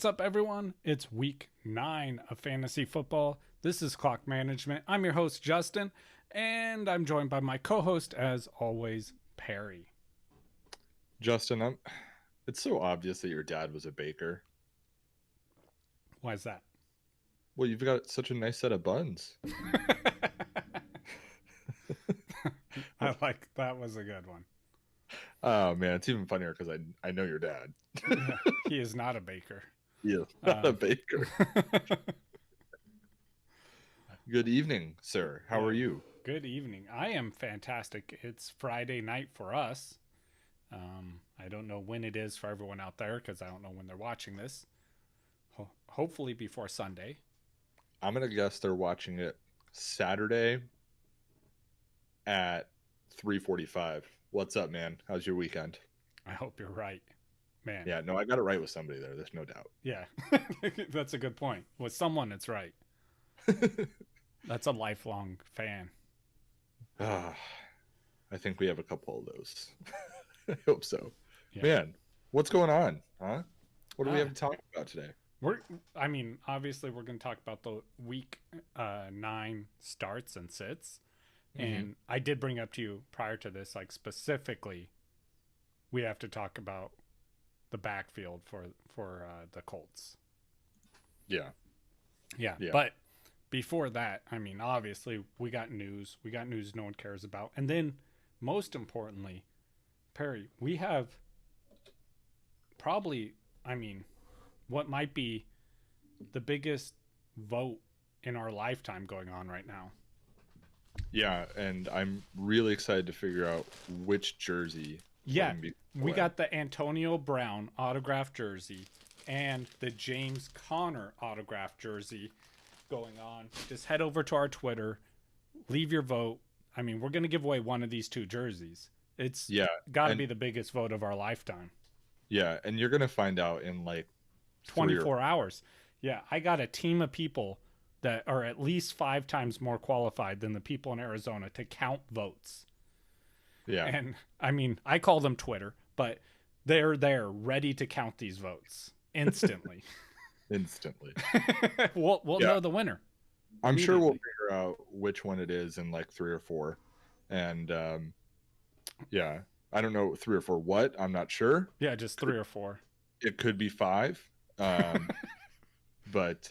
What's up, everyone? It's week 9 of fantasy football. This is Clock Management. I'm your host, Justin, and I'm joined by my co-host, as always, Perry. Justin, it's so obvious that your dad was a baker. Why is that? Well, you've got such a nice set of buns. I like that. Was a good one. Oh, man, it's even funnier because I know your dad. Yeah, he is not a baker. Yeah, not a baker. Good evening, sir. How are you? Good evening. I am fantastic. It's Friday night for us. I don't know when it is for everyone out there because I don't know when they're watching this. Hopefully before Sunday. I'm going to guess they're watching it Saturday at 3:45. What's up, man? How's your weekend? I hope you're right, man. Yeah, no, I got it right with somebody there. There's no doubt. Yeah, that's a good point. With someone, it's right. That's a lifelong fan. I think we have a couple of those. I hope so. Yeah. Man, what's going on? Huh? What do we have to talk about today? Obviously, we're going to talk about the week 9 starts and sits. Mm-hmm. And I did bring up to you prior to this, like specifically, we have to talk about the backfield for the Colts. Yeah. But before that, obviously, we got news. We got news no one cares about. And then, most importantly, Perry, we have probably, what might be the biggest vote in our lifetime going on right now. Yeah, and I'm really excited to figure out which jersey. Yeah, we got the Antonio Brown autographed jersey and the James Conner autographed jersey going on. Just head over to our Twitter, leave your vote. We're going to give away one of these two jerseys. It's got to be the biggest vote of our lifetime. Yeah, and you're going to find out in like 24 hours. Yeah, I got a team of people that are at least 5 times more qualified than the people in Arizona to count votes. Yeah. And I call them Twitter, but they're there ready to count these votes instantly. We'll know the winner. I'm sure we'll figure out which one it is in like 3 or 4. And I don't know 3 or 4 what, I'm not sure. Yeah, just 3 or 4. It could be 5. But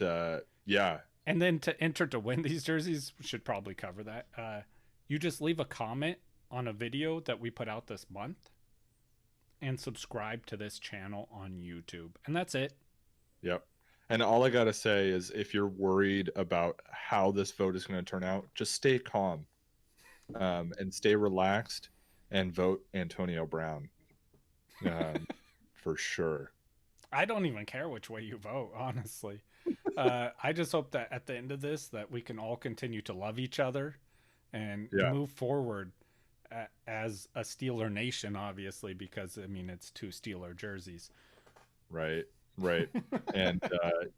yeah. And then to enter to win these jerseys, we should probably cover that. You just leave a comment on a video that we put out this month and subscribe to this channel on YouTube. And that's it. Yep. And all I got to say is if you're worried about how this vote is going to turn out, just stay calm and stay relaxed and vote Antonio Brown for sure. I don't even care which way you vote, honestly. I just hope that at the end of this that we can all continue to love each other and move forward as a Steeler nation, obviously, because it's 2 Steeler jerseys. Right. And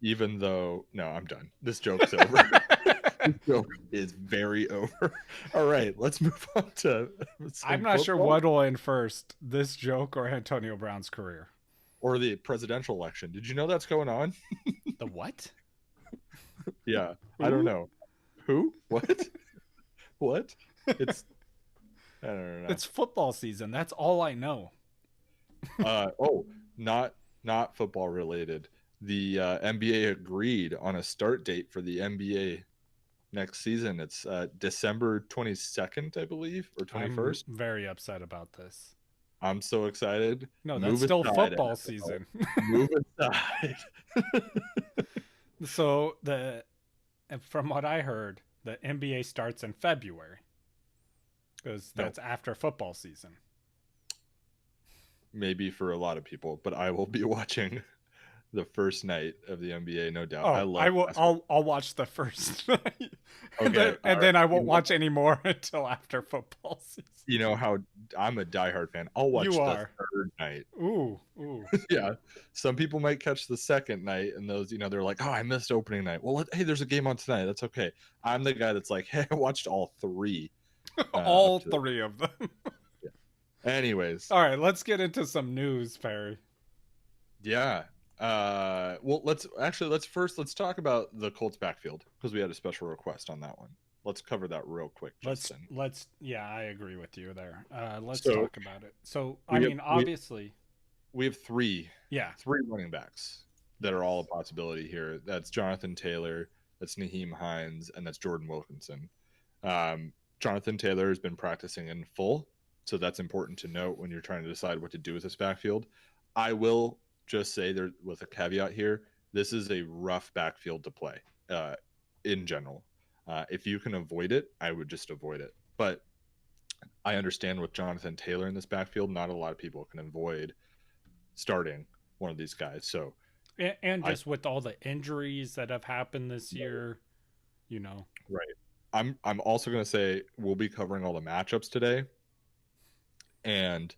even though I'm done. This joke's over. This joke is very over. All right, let's move on to I'm not sure what will end first, this joke or Antonio Brown's career. Or the presidential election. Did you know that's going on? The what? Yeah. Who? I don't know. Who? What? What? I don't know. It's football season. That's all I know. Not football related. The NBA agreed on a start date for the NBA next season. It's December 22nd, I believe, or 21st. I'm very upset about this. I'm so excited. No, that's still football season. Move aside. So from what I heard, the NBA starts in February because that's after football season. Maybe for a lot of people, but I will be watching the first night of the NBA, no doubt. I'll watch the first night. Okay, and then I won't watch any more until after football season. You know how I'm a diehard fan. I'll watch the third night. Ooh. Yeah. Some people might catch the second night, and those, they're like, oh, I missed opening night. Well, hey, there's a game on tonight. That's okay. I'm the guy that's like, hey, I watched all 3. All 3 of them. Anyways. All right, let's get into some news, Perry. Yeah. Well, let's talk about the Colts backfield because we had a special request on that one. Let's cover that real quick, Justin. Yeah, I agree with you there. Let's So talk about it. So, I we have mean, obviously, we have three yeah, running backs that are all a possibility here. That's Jonathan Taylor, that's Naheem Hines, and that's Jordan Wilkinson. Jonathan Taylor has been practicing in full, so that's important to note when you're trying to decide what to do with this backfield. I will just say there with a caveat here, this is a rough backfield to play in general. If you can avoid it, I would just avoid it. But I understand with Jonathan Taylor in this backfield, not a lot of people can avoid starting one of these guys. So, and just with all the injuries that have happened this year, right. I'm also going to say we'll be covering all the matchups today, and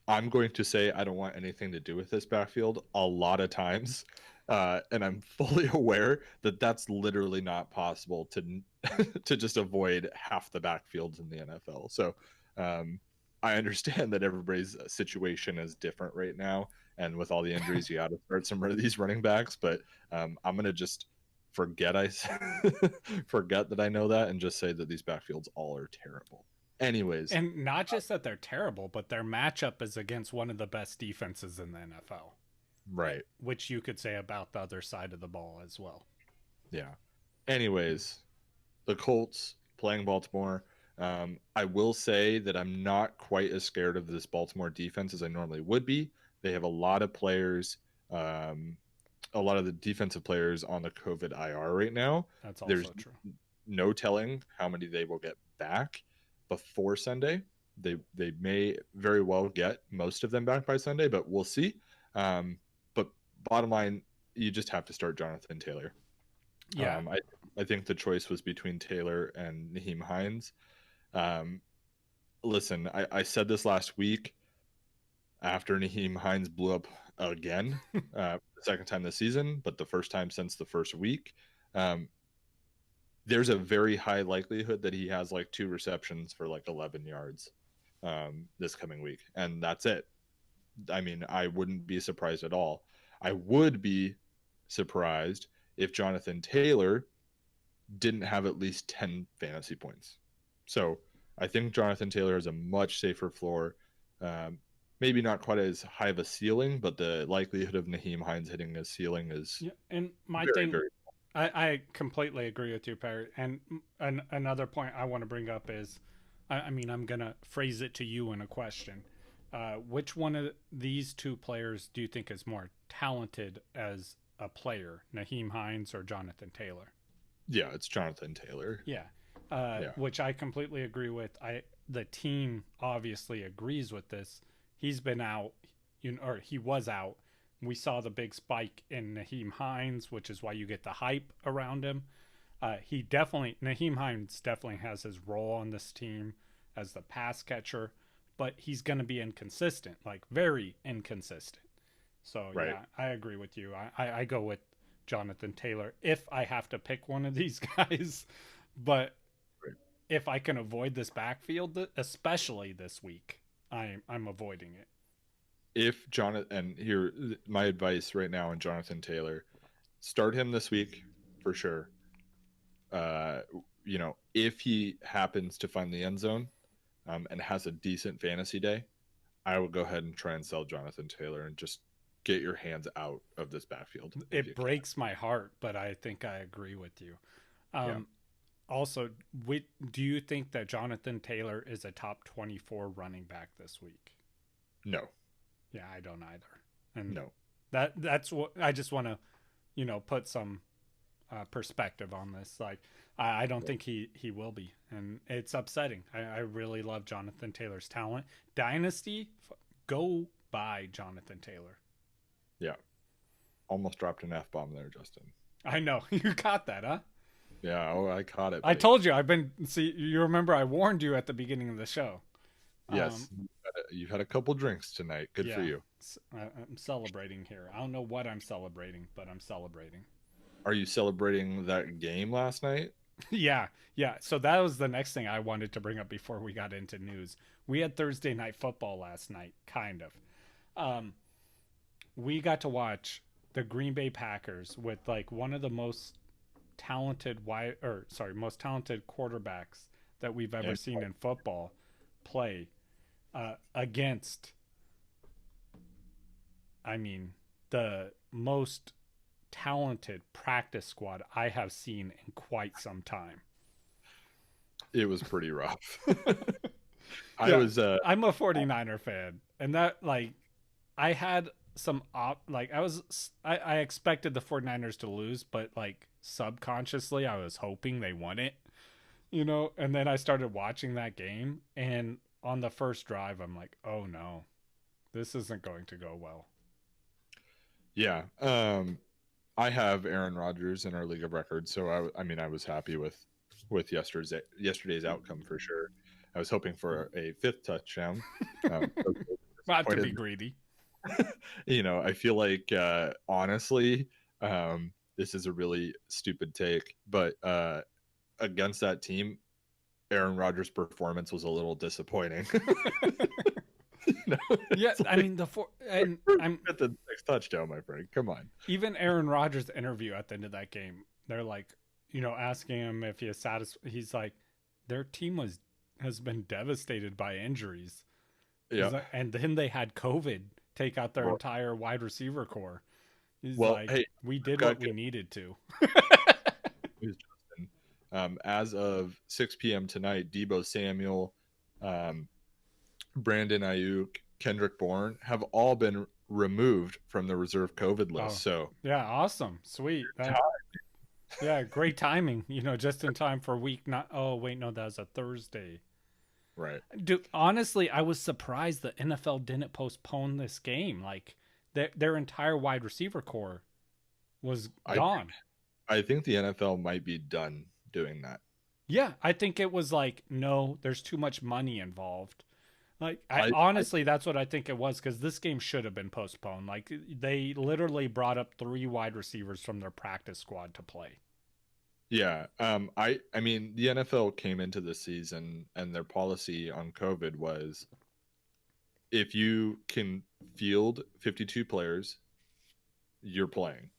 I'm going to say I don't want anything to do with this backfield a lot of times, and I'm fully aware that that's literally not possible to to just avoid half the backfields in the NFL. So I understand that everybody's situation is different right now, and with all the injuries, you got to start some of these running backs. But I'm gonna just forget forget that I know that, and just say that these backfields all are terrible. Anyways, and not just that they're terrible, but their matchup is against one of the best defenses in the NFL. Right. Which you could say about the other side of the ball as well. Yeah. Anyways, the Colts playing Baltimore. I will say that I'm not quite as scared of this Baltimore defense as I normally would be. They have a lot of players, a lot of the defensive players on the COVID IR right now. That's also There's true. no telling how many they will get back before Sunday. They may very well get most of them back by Sunday, but we'll see. But bottom line, you just have to start Jonathan Taylor. Yeah. I think the choice was between Taylor and Naheem Hines. Listen, I said this last week after Naheem Hines blew up again, the second time this season, but the first time since the first week. There's a very high likelihood that he has like 2 receptions for like 11 yards this coming week, and that's it. I mean, I wouldn't be surprised at all. I would be surprised if Jonathan Taylor didn't have at least 10 fantasy points. So I think Jonathan Taylor has a much safer floor. Maybe not quite as high of a ceiling, but the likelihood of Naheem Hines hitting his ceiling is and my very, thing, very. I completely agree with you, Perry. And another point I want to bring up is, I mean, I'm going to phrase it to you in a question. Which one of these two players do you think is more talented as a player, Naheem Hines or Jonathan Taylor? Yeah, it's Jonathan Taylor. Yeah. Which I completely agree with. The team obviously agrees with this. He's been out, or he was out. We saw the big spike in Naheem Hines, which is why you get the hype around him. Naheem Hines definitely has his role on this team as the pass catcher, but he's going to be inconsistent, like very inconsistent. So Right. yeah, I agree with you. I go with Jonathan Taylor if I have to pick one of these guys, but Right. if I can avoid this backfield, especially this week, I'm avoiding it. If Jonathan, and here my advice right now on Jonathan Taylor, start him this week for sure. If he happens to find the end zone and has a decent fantasy day, I would go ahead and try and sell Jonathan Taylor and just get your hands out of this backfield. It breaks my heart, but I think I agree with you. Yeah. Also, do you think that Jonathan Taylor is a top 24 running back this week? No. Yeah, I don't either. And no. That's what I just want to, put some perspective on this. Like, I don't think he will be, and it's upsetting. I really love Jonathan Taylor's talent. Dynasty, go buy Jonathan Taylor. Yeah. Almost dropped an F-bomb there, Justin. I know. You caught that, huh? Yeah, I caught it. I told you. You remember I warned you at the beginning of the show. Yes. You've had a couple drinks tonight. Good for you. I'm celebrating here. I don't know what I'm celebrating, but I'm celebrating. Are you celebrating that game last night? Yeah. So that was the next thing I wanted to bring up before we got into news. We had Thursday night football last night, kind of. We got to watch the Green Bay Packers with like one of the most most talented quarterbacks that we've ever seen in football play against, I mean, the most talented practice squad I have seen in quite some time. It was pretty rough. I'm a 49er fan, and that, like, I had some I expected the 49ers to lose, but like subconsciously I was hoping they won it, and then I started watching that game, and on the first drive I'm like, oh no, this isn't going to go well. Yeah. I have Aaron Rodgers in our league of records, so I was happy with yesterday's outcome for sure. I was hoping for a 5th touchdown. Not to be greedy. I feel like honestly, this is a really stupid take, but against that team, Aaron Rodgers' performance was a little disappointing. Yeah, I mean I'm at the 6th touchdown, my friend. Come on. Even Aaron Rodgers' interview at the end of that game, they're like, asking him if he is satisfied. He's like, their team has been devastated by injuries. Yeah, like, and then they had COVID take out their entire wide receiver core. He's hey, we did what we needed to. As of 6 p.m. tonight, Deebo Samuel, Brandon Ayuk, Kendrick Bourne have all been removed from the reserve COVID list. So yeah, awesome, sweet. Yeah, great timing. Just in time for week. That was a Thursday. Right. Dude, honestly, I was surprised the NFL didn't postpone this game. Like, their entire wide receiver core was gone. I think the NFL might be done doing that. Yeah, I think it was like, no, there's too much money involved. Like, honestly, that's what I think it was, because this game should have been postponed. Like, they literally brought up 3 wide receivers from their practice squad to play. Yeah. I mean, the NFL came into the season and their policy on COVID was if you can field 52 players, you're playing.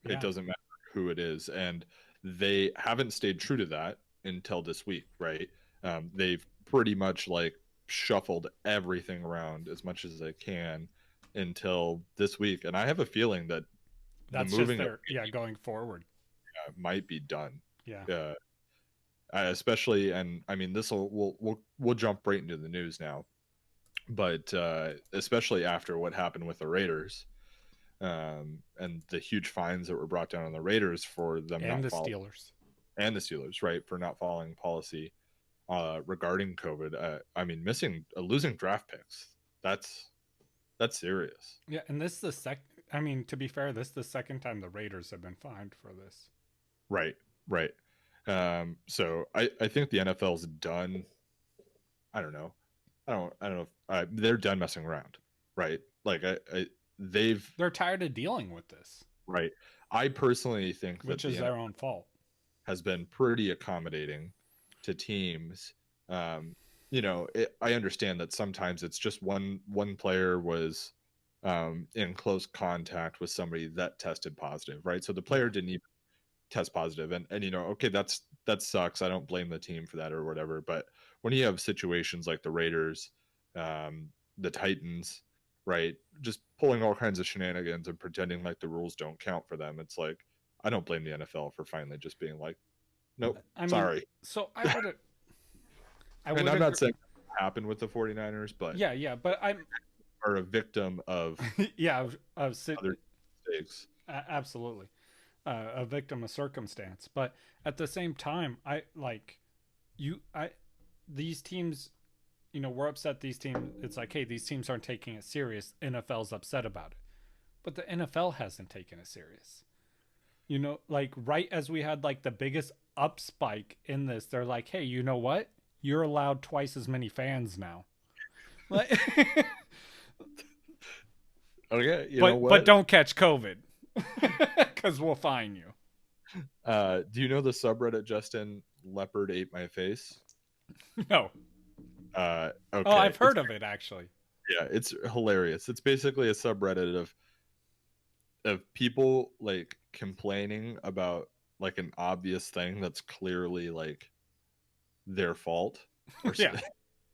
Yeah. It doesn't matter who it is. And they haven't stayed true to that until this week, right? They've pretty much like shuffled everything around as much as they can until this week. And I have a feeling that that's just going forward. Might be done. Yeah. Especially, and I mean, we'll jump right into the news now, but especially after what happened with the Raiders, and the huge fines that were brought down on the Raiders for them and the Steelers, right, for not following policy regarding COVID. I mean, losing draft picks. That's serious. Yeah, and this is to be fair, this is the second time the Raiders have been fined for this. Right. So I think the NFL's done. I don't know if they're done messing around, right? Like they're tired of dealing with this, right? I personally think which is their own fault. Has been pretty accommodating to teams. I understand that sometimes it's just one player was in close contact with somebody that tested positive, right? So the player didn't even test positive, and okay, that sucks. I don't blame the team for that or whatever. But when you have situations like the Raiders, the Titans, right, just pulling all kinds of shenanigans and pretending like the rules don't count for them, it's like I don't blame the NFL for finally just being like, nope, sorry. So I would. And I'm not saying it happened with the 49ers, but but I'm are a victim of of other mistakes. Absolutely. A victim of circumstance, but at the same time, these teams, we're upset. These teams, it's like, hey, these teams aren't taking it serious. NFL's upset about it, but the NFL hasn't taken it serious. Like right as we had like the biggest up spike in this, they're like, hey, you know what? You're allowed twice as many fans now. Like, okay, you know what? But don't catch COVID. Because we'll fine you. Do you know the subreddit Justin Leopard ate my face? No. Okay. Oh, I've heard of it actually. Yeah, it's hilarious. It's basically a subreddit of of people like complaining about like an obvious thing that's clearly like their fault or Yeah.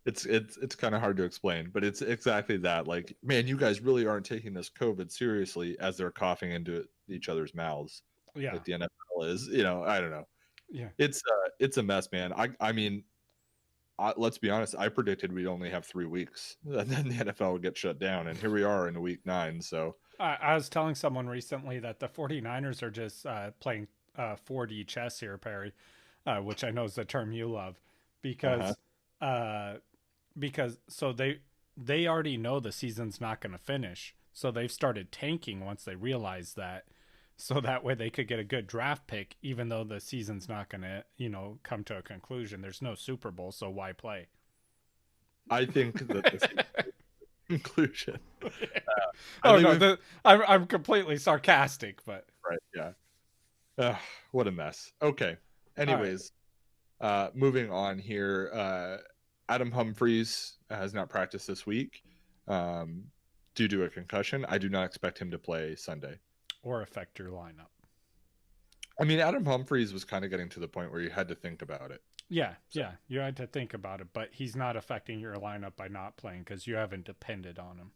it's kind of hard to explain, but it's exactly that. Like, man, you guys really aren't taking this COVID seriously, as they're coughing into each other's mouths, Yeah. like the NFL is. You know, I don't know. Yeah. It's a mess, man. I mean, let's be honest. I predicted we'd only have 3 weeks, and then the NFL would get shut down, and here we are in week 9. So I was telling someone recently that the 49ers are just playing 4D chess here, Perry, which I know is the term you love, uh-huh. because because so they already know the season's not going to finish, so they've started tanking once they realize that, so that way they could get a good draft pick, even though the season's not going to come to a conclusion. There's no Super Bowl, so why play? I think that this is the conclusion. Oh no, I'm completely sarcastic, but right, yeah. What a mess. Okay. all right. Anyways, moving on here. Adam Humphries has not practiced this week due to a concussion. I do not expect him to play Sunday. Or affect your lineup. I mean, Adam Humphries was kind of getting to the point where you had to think about it. Yeah, you had to think about it, but he's not affecting your lineup by not playing because you haven't depended on him.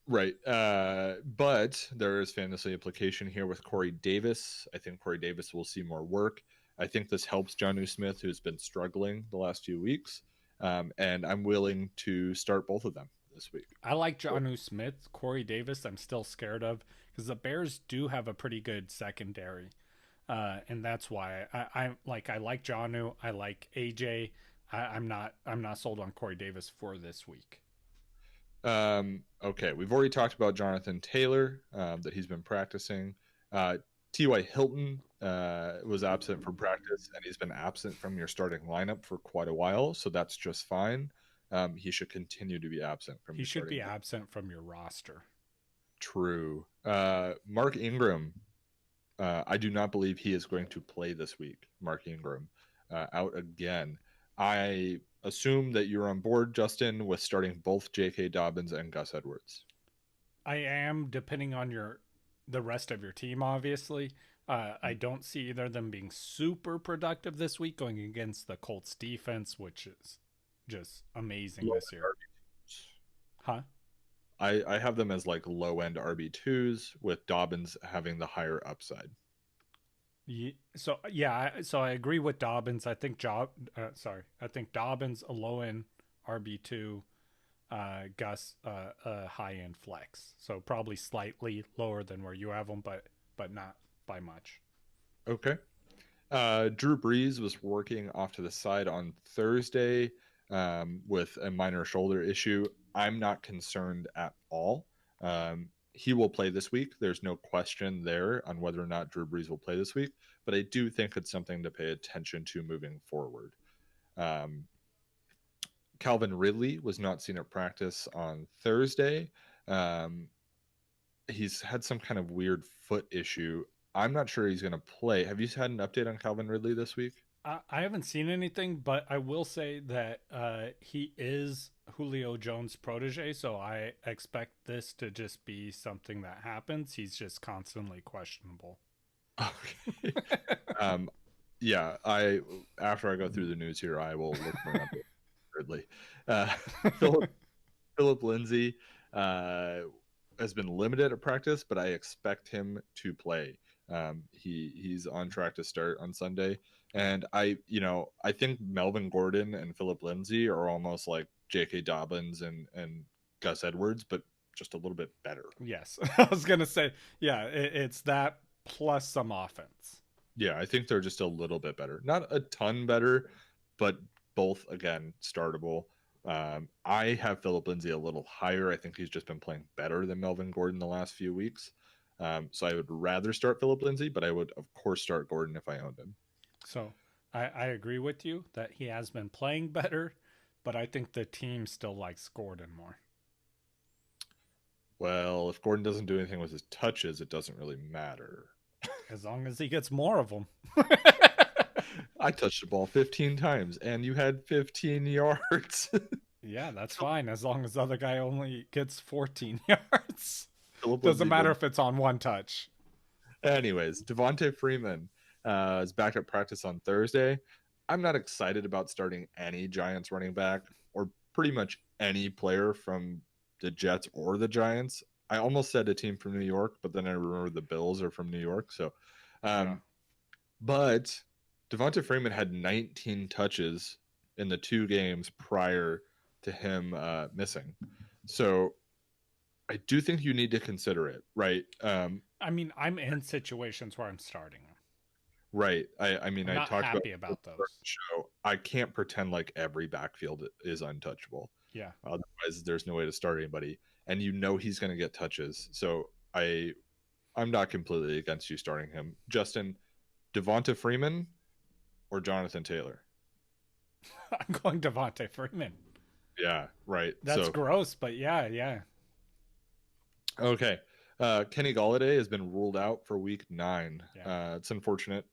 Right. But there is fantasy implication here with Corey Davis. I think Corey Davis will see more work. I think this helps Jonnu Smith, who's been struggling the last few weeks. And I'm willing to start both of them this week. I like Jonnu Smith. Corey Davis, I'm still scared of because the Bears do have a pretty good secondary. And that's why I like Jonnu. I like AJ. I'm not sold on Corey Davis for this week. Okay, we've already talked about Jonathan Taylor, that he's been practicing. T.Y. Hilton was absent from practice, and he's been absent from your starting lineup for quite a while, so that's just fine. He should continue to be absent from. He should be absent from your roster. True. Mark Ingram. I do not believe he is going to play this week. Mark Ingram out again. I assume that you're on board, Justin, with starting both J.K. Dobbins and Gus Edwards. I am, depending on the rest of your team, obviously. I don't see either of them being super productive this week going against the Colts defense, which is just amazing this year. Huh? I have them as like low end RB2s with Dobbins having the higher upside. So I agree with Dobbins. I think Dobbins a low end RB2, Gus a high end flex. So probably slightly lower than where you have them, but not by much. Okay. Drew Brees was working off to the side on Thursday with a minor shoulder issue. I'm not concerned at all. He will play this week. There's no question there on whether or not Drew Brees will play this week, but I do think it's something to pay attention to moving forward. Calvin Ridley was not seen at practice on Thursday. He's had some kind of weird foot issue. I'm not sure he's going to play. Have you had an update on Calvin Ridley this week? I haven't seen anything, but I will say that he is Julio Jones' protege, so I expect this to just be something that happens. He's just constantly questionable. Okay. Yeah, after I go through the news here, I will look for an update. Ridley. Philip Lindsay has been limited at practice, but I expect him to play. He's on track to start on Sunday. And I think Melvin Gordon and Philip Lindsay are almost like J.K. Dobbins and Gus Edwards, but just a little bit better. Yes. I was going to say, yeah, it's that plus some offense. Yeah, I think they're just a little bit better. Not a ton better, but both, again, startable. I have Philip Lindsay a little higher. I think he's just been playing better than Melvin Gordon the last few weeks. So I would rather start Philip Lindsay, but I would, of course, start Gordon if I owned him. So I agree with you that he has been playing better, but I think the team still likes Gordon more. Well, if Gordon doesn't do anything with his touches, it doesn't really matter. As long as he gets more of them. I touched the ball 15 times, and you had 15 yards. Yeah, that's fine, as long as the other guy only gets 14 yards. Doesn't matter if it's on one touch. Anyways, Devonte Freeman is back at practice on Thursday. I'm not excited about starting any Giants running back or pretty much any player from the Jets or the Giants. I almost said a team from New York, but then I remember the Bills are from New York. So, but Devonte Freeman had 19 touches in the 2 games prior to him missing. So I do think you need to consider it, right? I mean, I'm in situations where I'm starting him. Right. I mean, I'm I not talked happy about those. Show. I can't pretend like every backfield is untouchable. Yeah. Otherwise, there's no way to start anybody, and you know he's going to get touches. So I'm not completely against you starting him. Justin, Devonta Freeman, or Jonathan Taylor? I'm going Devonte Freeman. Yeah. Right. That's gross, but yeah. Okay. Kenny Gallaudet has been ruled out for week 9. Yeah. It's unfortunate.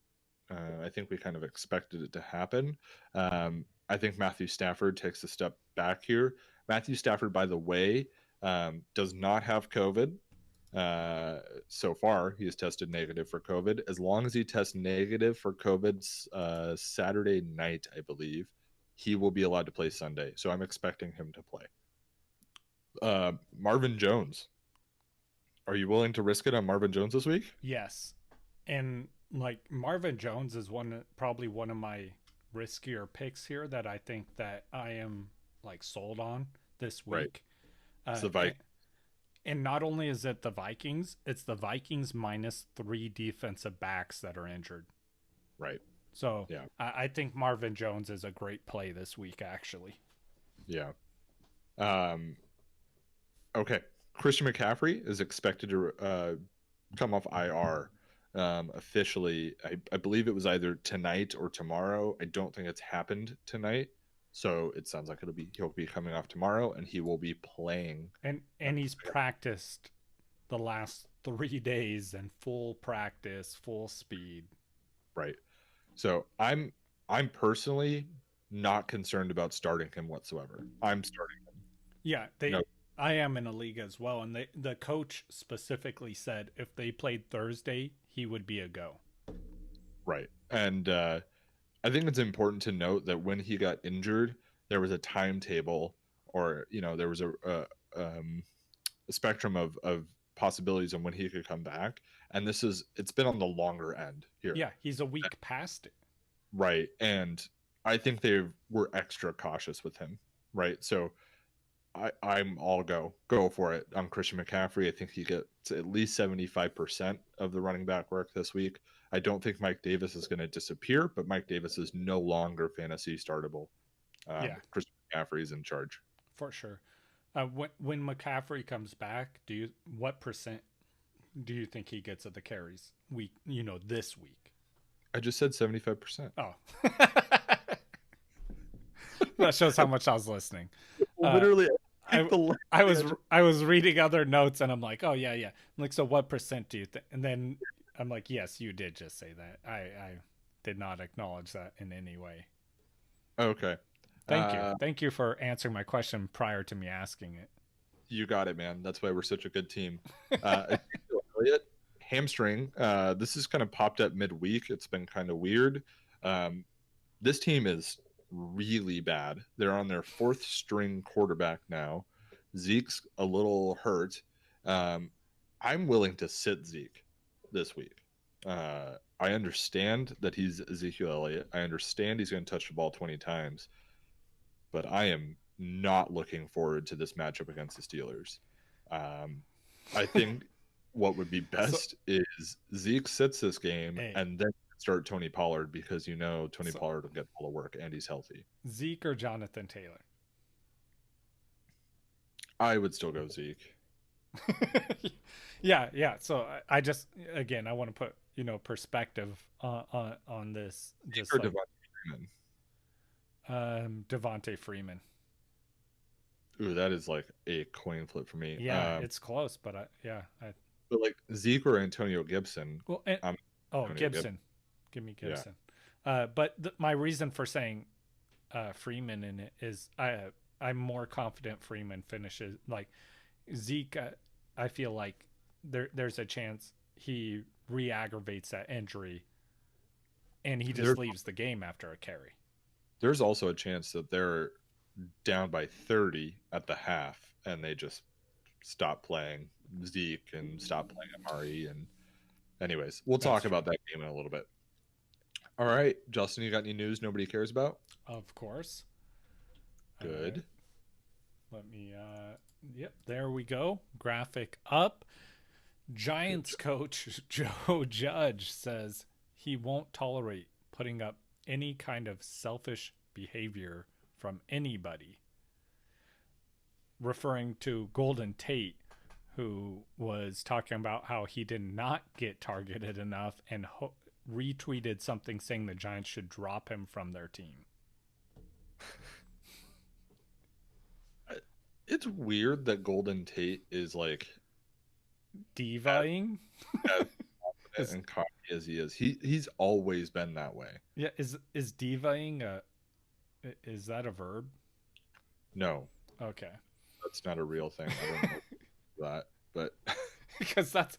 I think we kind of expected it to happen. I think Matthew Stafford takes a step back here. Matthew Stafford, by the way, does not have COVID. So far, he has tested negative for COVID. As long as he tests negative for COVID Saturday night, I believe, he will be allowed to play Sunday. So I'm expecting him to play. Marvin Jones. Are you willing to risk it on Marvin Jones this week? Yes. And like Marvin Jones is probably one of my riskier picks here that I think that I am like sold on this week. Right. It's the Vikings. And not only is it the Vikings, it's the Vikings minus 3 defensive backs that are injured. Right. So yeah. I think Marvin Jones is a great play this week, actually. Yeah. Okay. Christian McCaffrey is expected to come off IR officially. I believe it was either tonight or tomorrow. I don't think it's happened tonight. So it sounds like he'll be coming off tomorrow, and he will be playing. And he's practiced the last 3 days and full practice, full speed. Right. So I'm personally not concerned about starting him whatsoever. I'm starting him. Yeah, I am in a league as well, and the coach specifically said if they played Thursday, he would be a go. Right. And I think it's important to note that when he got injured, there was a timetable, or there was a spectrum of possibilities on when he could come back, and it's been on the longer end here. Yeah, he's a week past it. Right, and I think they were extra cautious with him. Right, so I'm all go for it on Christian McCaffrey. I think he gets at least 75% of the running back work this week. I don't think Mike Davis is going to disappear, but Mike Davis is no longer fantasy startable. Christian McCaffrey is in charge. For sure. When McCaffrey comes back, what percent do you think he gets of the carries this week? I just said 75%. Oh. That shows how much I was listening. Literally, I was reading other notes, and I'm like, oh yeah. I'm like, so what percent do you think? And then I'm like, yes, you did just say that. I did not acknowledge that in any way. Okay. Thank you for answering my question prior to me asking it. You got it, man. That's why we're such a good team. Hamstring. This has kind of popped up midweek. It's been kind of weird. This team is really bad. They're on their 4th string quarterback now. Zeke's a little hurt. I'm willing to sit Zeke this week. I understand that he's Ezekiel Elliott. I understand he's going to touch the ball 20 times, but I am not looking forward to this matchup against the Steelers. I think what would be best is Zeke sits this game and then start Tony Pollard, because Tony Pollard will get all the work and he's healthy. Zeke or Jonathan Taylor? I would still go Zeke. Yeah. So I just, again, I want to put perspective on this. Just like, Devonte Freeman. Ooh, that is like a coin flip for me. Yeah, it's close, but but like Zeke or Antonio Gibson. Well, Gibson. Give me Gibson. Yeah. But my reason for saying Freeman in it is I'm more confident Freeman finishes. Like Zeke, I feel like there's a chance he re-aggravates that injury and he just leaves the game after a carry. There's also a chance that they're down by 30 at the half and they just stop playing Zeke and stop playing Amari. And anyways, we'll talk about that game in a little bit. All right, Justin, you got any news nobody cares about? Of course. Good. Let me yep, there we go. Graphic up. Giants coach Joe Judge says he won't tolerate putting up any kind of selfish behavior from anybody, referring to Golden Tate, who was talking about how he did not get targeted enough and retweeted something saying the Giants should drop him from their team. It's weird that Golden Tate is like divaing as cocky as he is. He's always been that way. Yeah, is divaing is that a verb? No. Okay. That's not a real thing. I don't know that, but because that's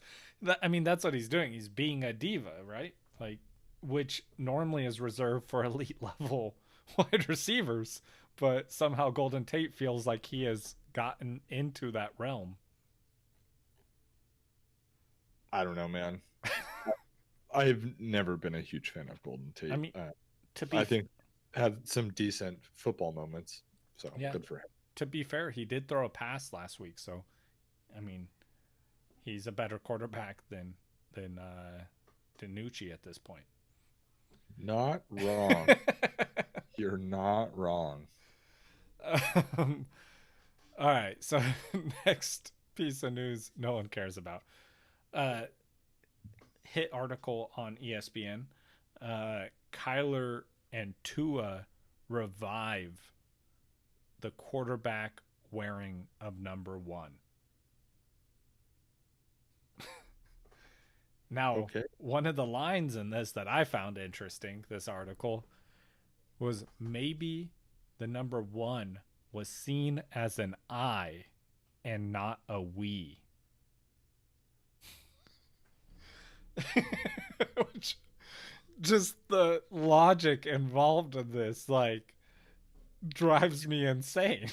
what he's doing. He's being a diva, right? Like, which normally is reserved for elite level wide receivers, but somehow Golden Tate feels like he has gotten into that realm. I don't know, man. I've never been a huge fan of Golden Tate. I mean, I think had some decent football moments, so yeah, good for him. To be fair, he did throw a pass last week, so I mean, he's a better quarterback than Nucci at this point. Not wrong. You're not wrong. All right, so next piece of news no one cares about. Hit article on ESPN. Kyler and Tua revive the quarterback wearing of number 1. Now, okay. One of the lines in this that I found interesting, this article, was maybe the number 1 was seen as an I and not a we. Which, just the logic involved in this, like, drives me insane.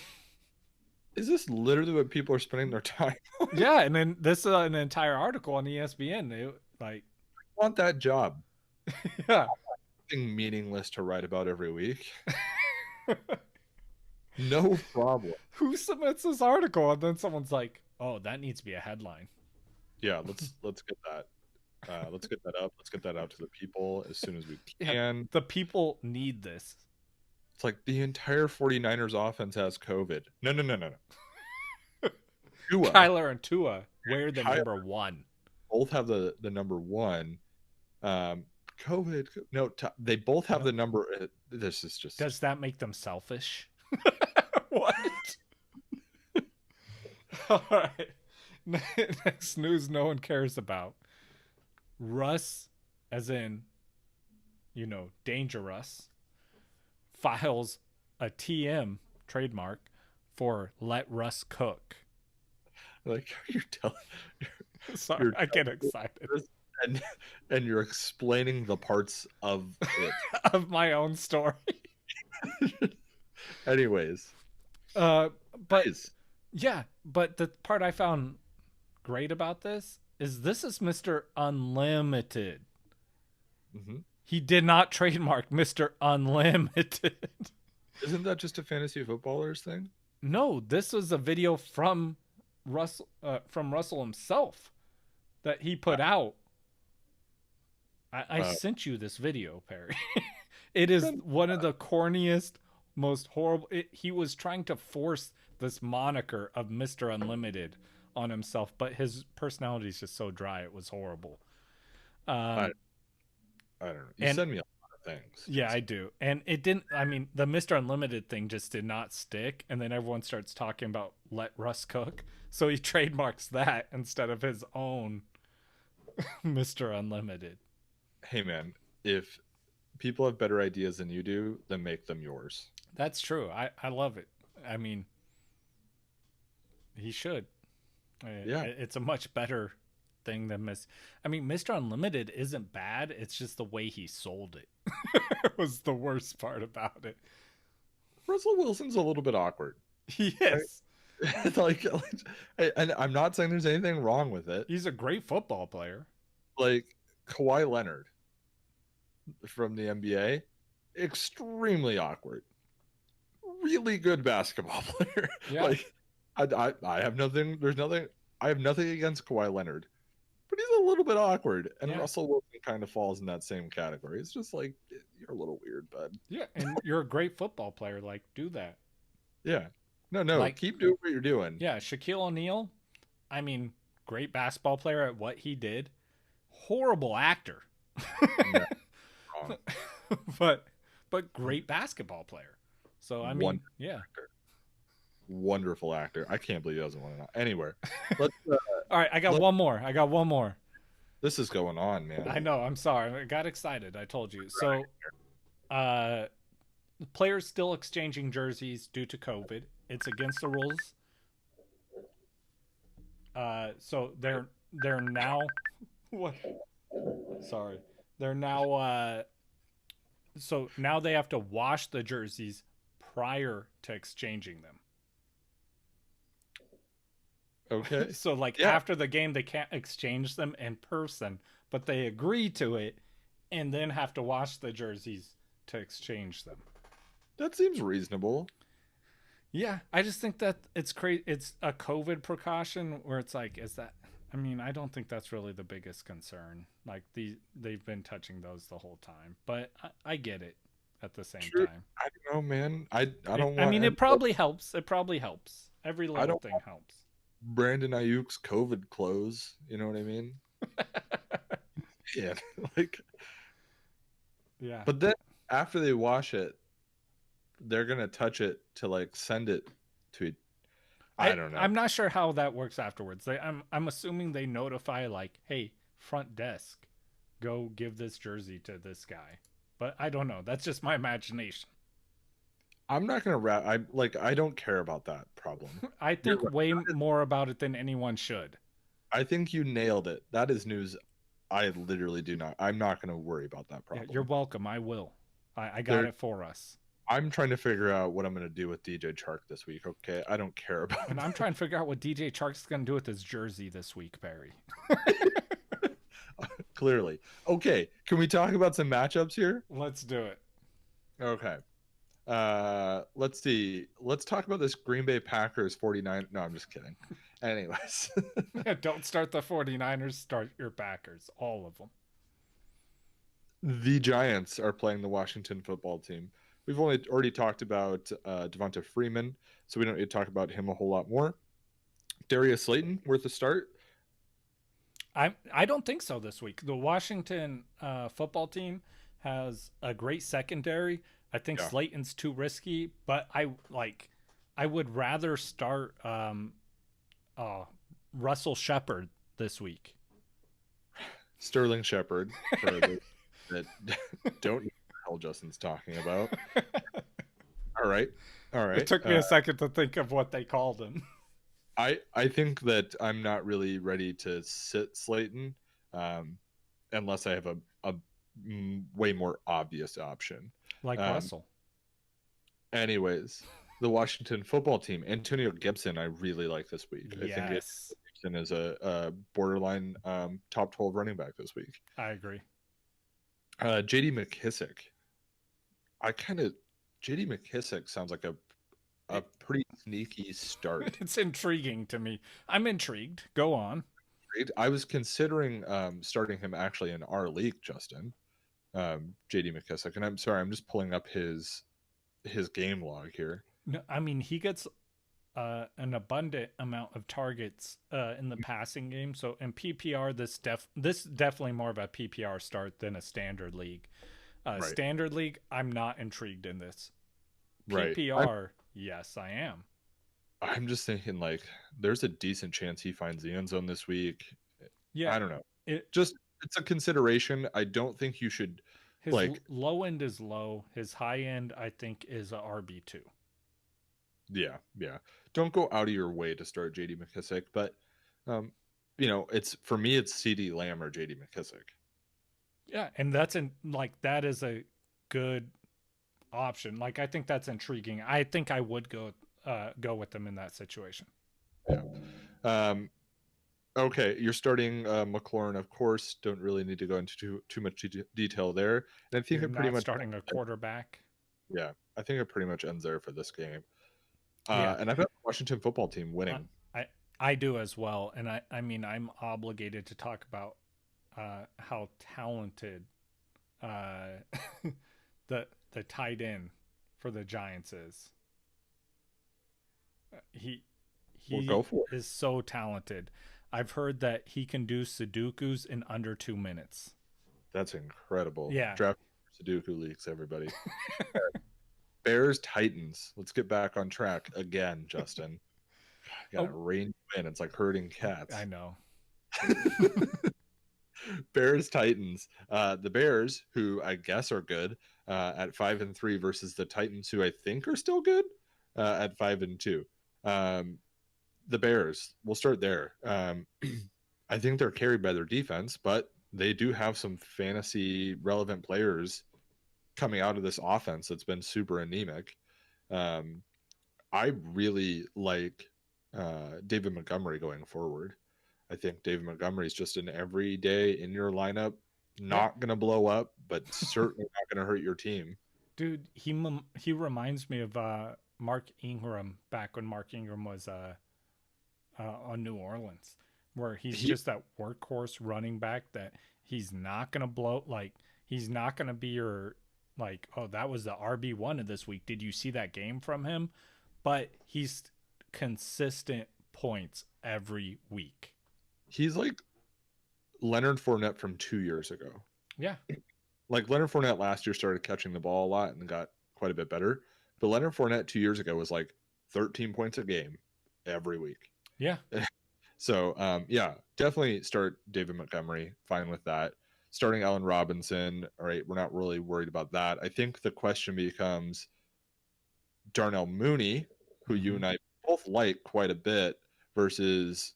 Is this literally what people are spending their time on? Yeah, and then this is an entire article on ESPN. I want that job. Yeah. Something meaningless to write about every week. No problem. Who submits this article? And then someone's like, oh, that needs to be a headline. Yeah, let's get that. Let's get that up. Let's get that out to the people as soon as we can. Yeah, the people need this. It's like the entire 49ers offense has COVID. No. Tua. Kyler and Tua wear the number 1. Both have the number 1. COVID. No, they both have the number. This is just. Does that make them selfish? What? All right. Next news no one cares about. Russ, as in, Dangerous, files a TM trademark for Let Russ Cook. Like you're telling. Sorry, I get excited. And you're explaining the parts of it. Of my own story. Anyways. But the part I found great about this is Mr. Unlimited. Mm-hmm. He did not trademark Mr. Unlimited. Isn't that just a fantasy footballers thing? No, this was a video from Russell himself that he put out. I sent you this video, Perry. It is one of the corniest, most horrible. He was trying to force this moniker of Mr. Unlimited on himself, but his personality is just so dry. It was horrible. I don't know. You send me a lot of things. Yeah, I do. And it didn't, the Mr. Unlimited thing just did not stick. And then everyone starts talking about Let Russ Cook. So he trademarks that instead of his own Mr. Unlimited. Hey, man, if people have better ideas than you do, then make them yours. That's true. I love it. He should. Yeah. It's a much better thing than Mr. Unlimited isn't bad. It's just the way he sold it was the worst part about it. Russell Wilson's a little bit awkward. Yes. Like, and I'm not saying there's anything wrong with it. He's a great football player. Like Kawhi Leonard from the NBA, extremely awkward. Really good basketball player. Yeah. Like, I have nothing. There's nothing. I have nothing against Kawhi Leonard, but he's a little bit awkward. And Russell Wilson kind of falls in that same category. It's just like, you're a little weird, bud. Yeah, and you're a great football player. Like, do that. Yeah. No. Like, keep doing what you're doing. Yeah, Shaquille O'Neal, great basketball player at what he did. Horrible actor. Yeah, but great basketball player. So yeah. Wonderful actor. I can't believe he doesn't want to. Anywhere. Let's. All right, I got one more. This is going on, man. I know. I'm sorry. I got excited. I told you. So, players still exchanging jerseys due to COVID. It's against the rules. So they're now. What? Sorry. They're now. So now they have to wash the jerseys prior to exchanging them. Okay. So after the game, they can't exchange them in person, but they agree to it and then have to wash the jerseys to exchange them. That seems reasonable. Yeah, I just think that it's crazy. It's a COVID precaution where it's like, is that? I don't think that's really the biggest concern. Like they've been touching those the whole time, but I get it at the same time. I don't know, man. I don't. It probably helps. It probably helps. Every little thing helps. Brandon Ayuk's COVID clothes. You know what I mean? Yeah, yeah. But then after they wash it, they're gonna touch it to send it to. I don't know. I'm not sure how that works afterwards. I'm assuming they notify hey, front desk, go give this jersey to this guy. But I don't know. That's just my imagination. I'm not gonna I don't care about that problem. I think way more about it than anyone should. I think you nailed it. That is news. I literally do not. I'm not gonna worry about that problem. Yeah, you're welcome. I will. I got it for us. I'm trying to figure out what I'm going to do with DJ Chark this week. Okay, I don't care about. And I'm trying to figure out what DJ Chark's going to do with his jersey this week, Barry. Clearly, okay. Can we talk about some matchups here? Let's do it. Okay. Let's see. Let's talk about this Green Bay Packers 49. No, I'm just kidding. Anyways, don't start the 49ers. Start your Packers. All of them. The Giants are playing the Washington football team. We've already talked about Devonte Freeman, so we don't need to talk about him a whole lot more. Darius Slayton, worth a start? I don't think so this week. The Washington football team has a great secondary. I think Slayton's too risky, but I would rather start Russell Shepard this week. Sterling Shepard, for those that don't know what Justin's talking about. All right. It took me a second to think of what they called him. I think that I'm not really ready to sit Slayton unless I have a way more obvious option. Like Russell. Anyways, the Washington football team, Antonio Gibson, I really like this week. Yes. I think Gibson is a borderline top 12 running back this week. I agree. JD McKissick. JD McKissick sounds like a pretty sneaky start. It's intriguing to me. I'm intrigued. Go on. I was considering starting him actually in our league, Justin. JD McKissick, and I'm sorry, I'm just pulling up his game log here. No, he gets an abundant amount of targets in the passing game. So in PPR, this definitely more of a PPR start than a standard league. Right. Standard league, I'm not intrigued in this. PPR, yes, I am. I'm just thinking there's a decent chance he finds the end zone this week. Yeah, I don't know. It's a consideration. I don't think you should. His low end is low. His high end, I think, is a RB2. Yeah. Don't go out of your way to start JD McKissick, but it's for me, it's CD Lamb or JD McKissick. Yeah, and that is a good option. Like, I think that's intriguing. I think I would go with them in that situation. Yeah. Okay, you're starting McLaurin, of course. Don't really need to go into too much detail there. And I think You're it pretty not much starting a quarterback. Yeah, I think it pretty much ends there for this game. Yeah. And I've got the Washington football team winning. I do as well, and I mean, I'm obligated to talk about how talented the tight end for the Giants is. He Go for it. is so talented. I've heard that he can do Sudokus in under 2 minutes. That's incredible. Yeah. Draft Sudoku leaks, everybody. Bears Titans. Let's get back on track again, Justin. Got to rein you in. It's like herding cats. I know. Bears Titans. The Bears, who I guess are good, at 5-3 versus the Titans, who I think are still good, at 5-2. The Bears. We'll start there. I think they're carried by their defense, but they do have some fantasy relevant players coming out of this offense that's been super anemic. I really like David Montgomery going forward. I think David Montgomery is just an everyday in your lineup, not going to blow up, but certainly not going to hurt your team. Dude, he reminds me of Mark Ingram back when Mark Ingram was on New Orleans, where he's just that workhorse running back that he's not going to blow. Like, he's not going to be your, like, oh, that was the RB1 of this week. Did you see that game from him? But he's consistent points every week. He's like Leonard Fournette from 2 years ago. Yeah. Like, Leonard Fournette last year started catching the ball a lot and got quite a bit better. But Leonard Fournette 2 years ago was like 13 points a game every week. Yeah. So, yeah, definitely start David Montgomery. Fine with that. Starting Allen Robinson. All right, we're not really worried about that. I think the question becomes Darnell Mooney, who you and I both like quite a bit, versus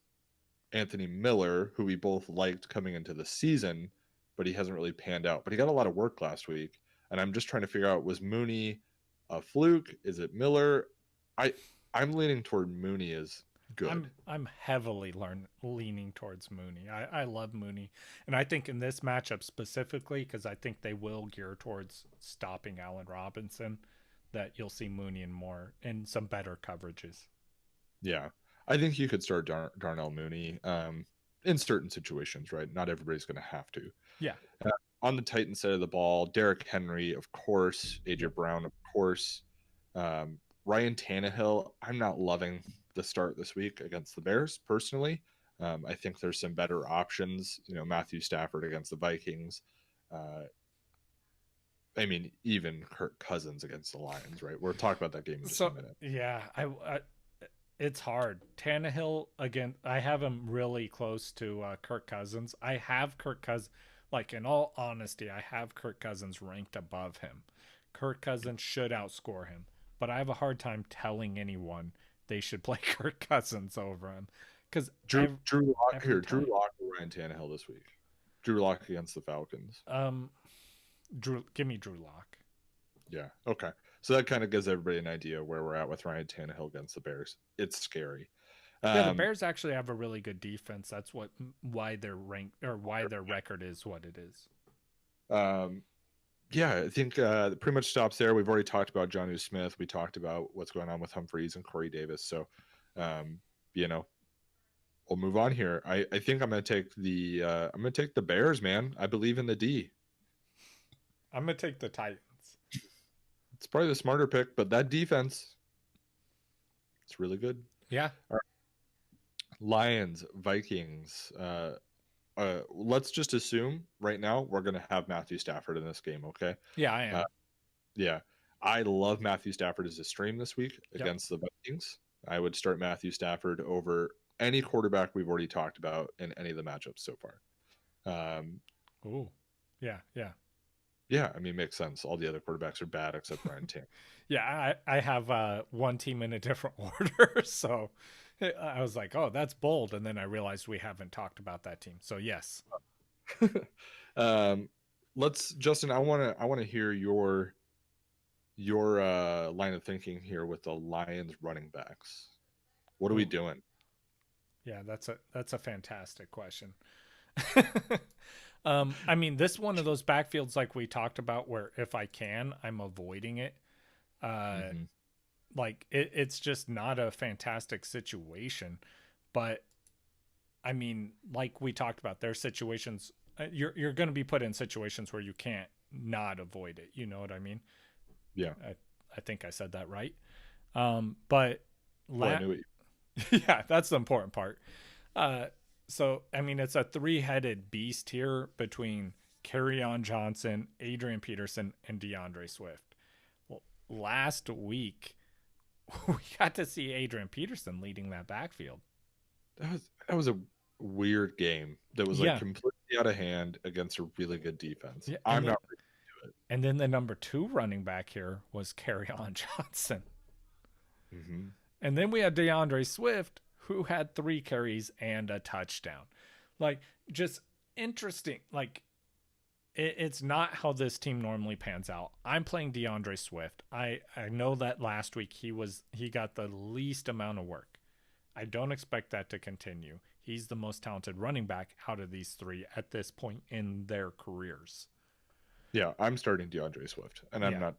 Anthony Miller, who we both liked coming into the season, but he hasn't really panned out. But he got a lot of work last week, and I'm just trying to figure out, was Mooney a fluke? Is it Miller? I'm leaning toward Mooney as good. I'm heavily leaning towards Mooney. I love Mooney, and I think in this matchup specifically, because I think they will gear towards stopping Allen Robinson, that you'll see Mooney in some better coverages. Yeah, I think you could start Darnell Mooney in certain situations, right? Not everybody's going to have to. Yeah. On the Titans side of the ball, Derrick Henry, of course. AJ Brown, of course. Ryan Tannehill, I'm not loving the start this week against the Bears, personally. I think there's some better options. Matthew Stafford against the Vikings. I mean, even Kirk Cousins against the Lions, right? We'll talk about that game in just a minute. Yeah, it's hard. Tannehill, again, I have him really close to Kirk Cousins. I have Kirk Cousins, like, in all honesty, I have Kirk Cousins ranked above him. Kirk Cousins should outscore him, but I have a hard time telling anyone they should play Kirk Cousins over him. Because Drew Lock or Ryan Tannehill this week. Drew Lock against the Falcons. Give me Drew Lock. Yeah. Okay. So that kind of gives everybody an idea where we're at with Ryan Tannehill against the Bears. It's scary. Yeah, the Bears actually have a really good defense. That's why their record is what it is. Yeah, I think it pretty much stops there. We've already talked about Jonnu Smith. We talked about what's going on with Humphries and Corey Davis. So, we'll move on here. I think I'm going to take the Bears, man. I believe in the D. I'm going to take the Titans. It's probably the smarter pick, but that defense, it's really good. Yeah. All right. Lions, Vikings. Let's just assume right now we're going to have Matthew Stafford in this game, okay? Yeah, I am. Yeah. I love Matthew Stafford as a stream this week against the Vikings. I would start Matthew Stafford over any quarterback we've already talked about in any of the matchups so far. Yeah. Yeah, I mean, makes sense. All the other quarterbacks are bad except Ryan Tannehill. Yeah, I have one team in a different order, so I was like, oh, that's bold. And then I realized we haven't talked about that team. So yes. Justin, I want to hear your line of thinking here with the Lions running backs. What are we doing? Yeah, that's a fantastic question. I mean, this one of those backfields like we talked about where if I can, I'm avoiding it. Like it's just not a fantastic situation, but I mean, like we talked about, there's situations you're going to be put in situations where you can't not avoid it. You know what I mean? Yeah. I think I said that right. But I knew it. yeah, that's the important part. So I mean, it's a three-headed beast here between Kerryon Johnson, Adrian Peterson, and Deandre Swift. Well, last week we got to see Adrian Peterson leading that backfield. That was a weird game that was like completely out of hand against a really good defense. Yeah, I'm not ready to do it. And then the number 2 running back here was Kerryon Johnson. And then we had Deandre Swift, who had 3 carries and a touchdown. Like, just interesting. Like, it's not how this team normally pans out. I'm playing Deandre Swift. I know that last week he got the least amount of work. I don't expect that to continue. He's the most talented running back out of these 3 at this point in their careers. Yeah, I'm starting DeAndre Swift, and I'm not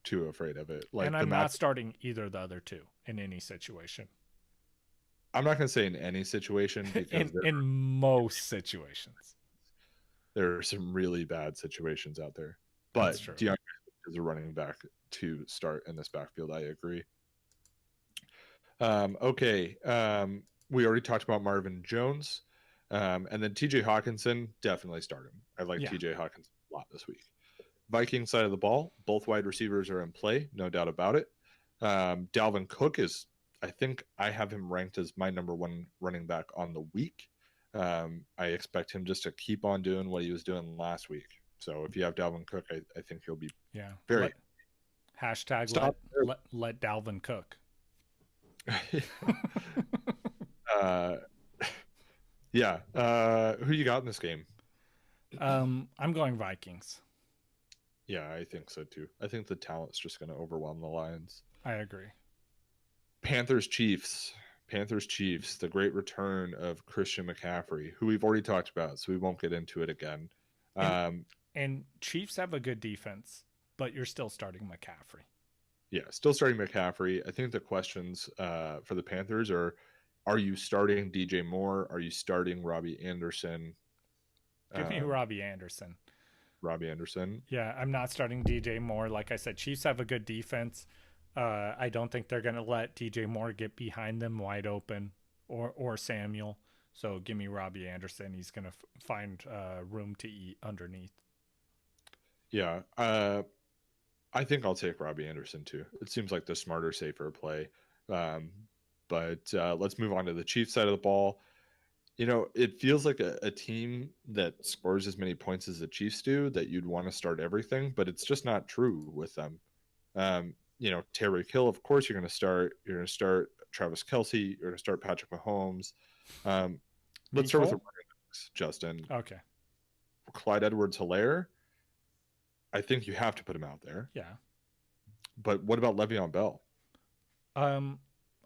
too afraid of it. Like, and I'm not starting either of the other 2 in any situation. I'm not going to say in any situation because in most situations. There are some really bad situations out there. But DeAndre is a running back to start in this backfield. I agree. Okay. We already talked about Marvin Jones. And then TJ Hawkinson, definitely start him. I like TJ Hawkinson a lot this week. Vikings side of the ball, both wide receivers are in play, no doubt about it. Dalvin Cook is, I think I have him ranked as my number 1 running back on the week. I expect him just to keep on doing what he was doing last week. So if you have Dalvin Cook, I think he'll be very hashtag let Dalvin cook. Who you got in this game? I'm going Vikings. Yeah, I think so too. I think the talent's just going to overwhelm the Lions. I agree. Panthers Chiefs, the great return of Christian McCaffrey, who we've already talked about, so we won't get into it again. And Chiefs have a good defense, but you're still starting McCaffrey. Yeah, still starting McCaffrey. I think the questions for the Panthers are you starting DJ Moore? Are you starting Robbie Anderson? Give me Robbie Anderson. Robbie Anderson. Yeah, I'm not starting DJ Moore. Like I said, Chiefs have a good defense. I don't think they're going to let DJ Moore get behind them wide open or Samuel. So give me Robbie Anderson. He's going to find room to eat underneath. Yeah, I think I'll take Robbie Anderson too. It seems like the smarter, safer play. But let's move on to the Chiefs side of the ball. You know, it feels like a team that scores as many points as the Chiefs do that you'd want to start everything, but it's just not true with them. You know, Tyreek Hill, of course, you're going to start. You're going to start Travis Kelce. You're going to start Patrick Mahomes. Let's start with the running backs, Justin. Okay. Clyde Edwards-Helaire, I think you have to put him out there. Yeah. But what about Le'Veon Bell?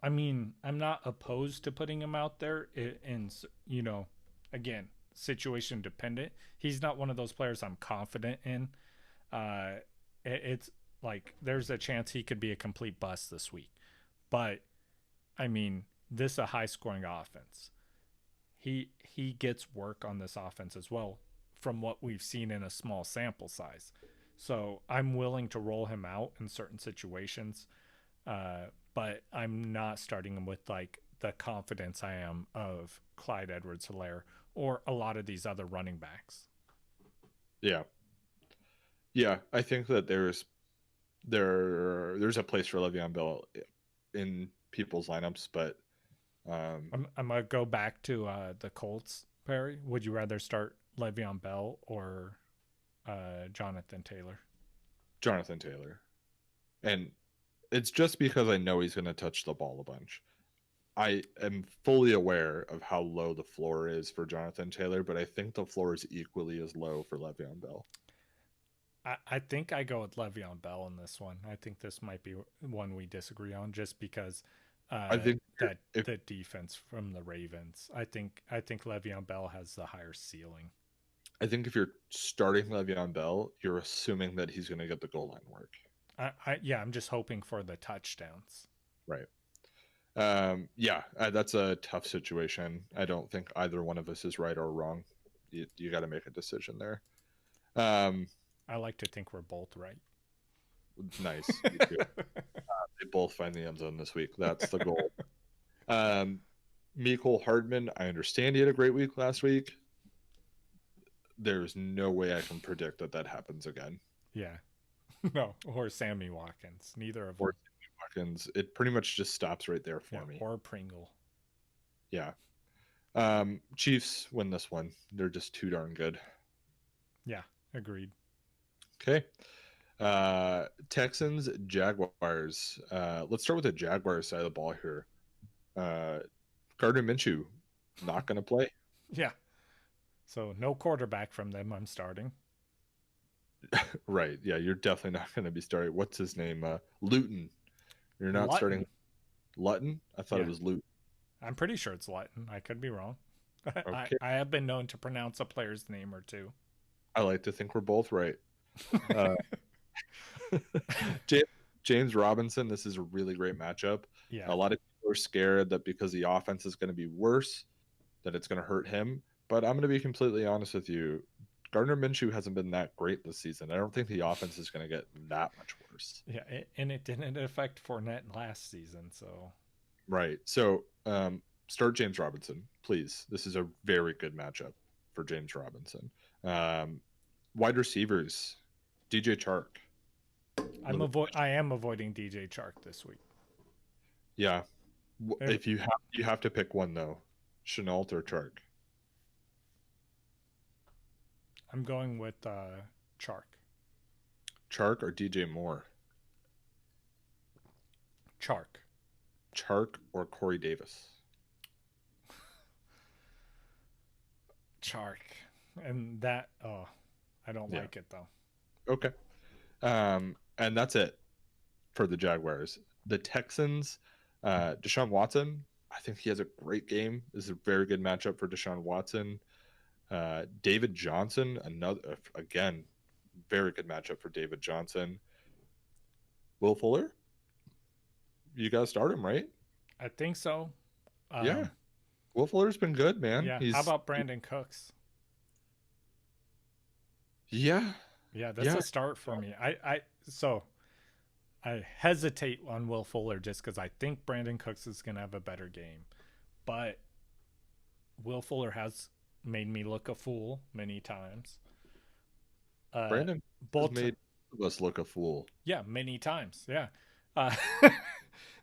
I mean, I'm not opposed to putting him out there. And, you know, again, situation dependent. He's not one of those players I'm confident in. It's like there's a chance he could be a complete bust this week. But, I mean, this is a high-scoring offense. He gets work on this offense as well from what we've seen in a small sample size. So I'm willing to roll him out in certain situations. But I'm not starting him with like the confidence I am of Clyde Edwards-Helaire or a lot of these other running backs. Yeah. I think that there's a place for Le'Veon Bell in people's lineups, but I'm gonna go back to the Colts. Perry, would you rather start Le'Veon Bell or Jonathan Taylor? Jonathan Taylor, and it's just because I know he's going to touch the ball a bunch. I am fully aware of how low the floor is for Jonathan Taylor, but I think the floor is equally as low for Le'Veon Bell. I think I go with Le'Veon Bell in this one. I think this might be one we disagree on just because I think that if the defense from the Ravens. I think Le'Veon Bell has the higher ceiling. I think if you're starting Le'Veon Bell, you're assuming that he's going to get the goal line work. I'm just hoping for the touchdowns. Right. That's a tough situation. I don't think either one of us is right or wrong. You got to make a decision there. I like to think we're both right. Nice. They both find the end zone this week. That's the goal. Mecole Hardman, I understand he had a great week last week. There's no way I can predict that happens again. Yeah. No, or Sammy Watkins. Neither of them. Or Sammy Watkins. It pretty much just stops right there for me. Or Pringle. Yeah. Chiefs win this one. They're just too darn good. Yeah, agreed. Okay. Texans, Jaguars. Let's start with the Jaguars side of the ball here. Gardner Minshew, not going to play. Yeah. So no quarterback from them I'm starting. Right. Yeah, you're definitely not going to be starting. What's his name? Luton. You're not starting Luton? I thought it was Luton. I'm pretty sure it's Luton. I could be wrong. Okay. I have been known to pronounce a player's name or two. I like to think we're both right. James Robinson, this is a really great matchup. Yeah. A lot of people are scared that because the offense is going to be worse, that it's going to hurt him. But I'm going to be completely honest with you. Gardner Minshew hasn't been that great this season. I don't think the offense is going to get that much worse. Yeah, and it didn't affect Fournette last season, so. Right. So start James Robinson, please. This is a very good matchup for James Robinson. Wide receivers, DJ Chark. I am avoiding DJ Chark this week. Yeah. If you have to pick one though, Shenault or Chark. I'm going with Chark. Chark or DJ Moore? Chark. Chark or Corey Davis? Chark. And that, I don't like it though. Okay. And that's it for the Jaguars. The Texans, Deshaun Watson, I think he has a great game. This is a very good matchup for Deshaun Watson. David Johnson, again, very good matchup for David Johnson. Will Fuller, you got to start him, right? I think so. Yeah. Will Fuller's been good, man. Yeah. How about Brandon Cooks? Yeah. Yeah, that's a start for me. I hesitate on Will Fuller just because I think Brandon Cooks is going to have a better game. But Will Fuller has made me look a fool many times. Brandon both made us look a fool. Yeah, many times. Yeah.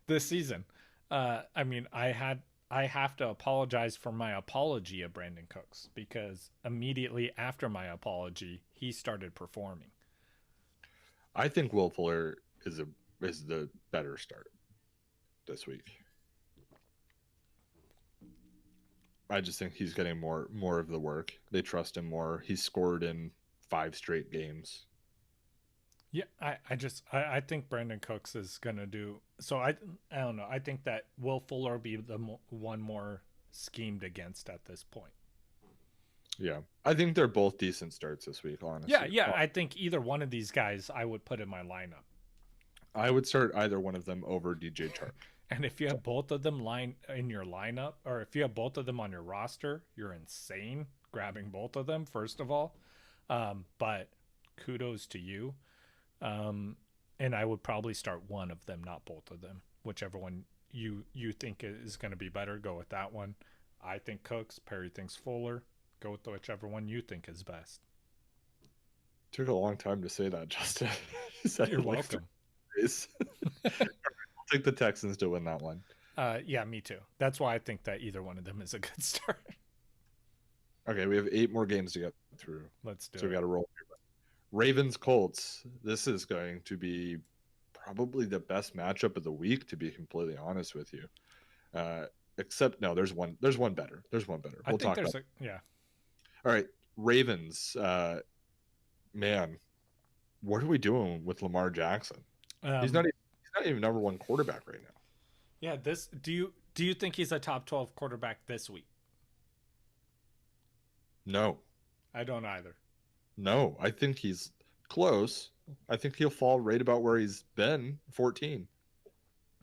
This season. I mean, I have to apologize for my apology of Brandon Cooks because immediately after my apology, he started performing. I think Will Fuller is the better start this week. I just think he's getting more of the work. They trust him more. He's scored in 5 straight games. Yeah, I think Brandon Cooks is gonna do so. I don't know. I think that Will Fuller will be the one more schemed against at this point. Yeah, I think they're both decent starts this week. Honestly, yeah. I think either one of these guys I would put in my lineup. I would start either one of them over DJ Chark. And if you have both of them in your lineup, or if you have both of them on your roster, you're insane grabbing both of them. First of all, but kudos to you. And I would probably start one of them, not both of them. Whichever one you think is going to be better, go with that one. I think Cooks. Perry thinks Fuller. Go with whichever one you think is best. Took a long time to say that, Justin. You're welcome. I'll take the Texans to win that one. Yeah, me too. That's why I think that either one of them is a good start. Okay, we have 8 more games to get through. Let's do it. So we got to roll. Ravens Colts. This is going to be probably the best matchup of the week, to be completely honest with you. except no, there's one better. There's one better. I We'll think talk there's about. yeah. All right, Ravens. Man, what are we doing with Lamar Jackson? He's not even number one quarterback right now. Yeah, this do you think he's a top 12 quarterback this week? No. I don't either. No, I think he's close. I think he'll fall right about where he's been, 14.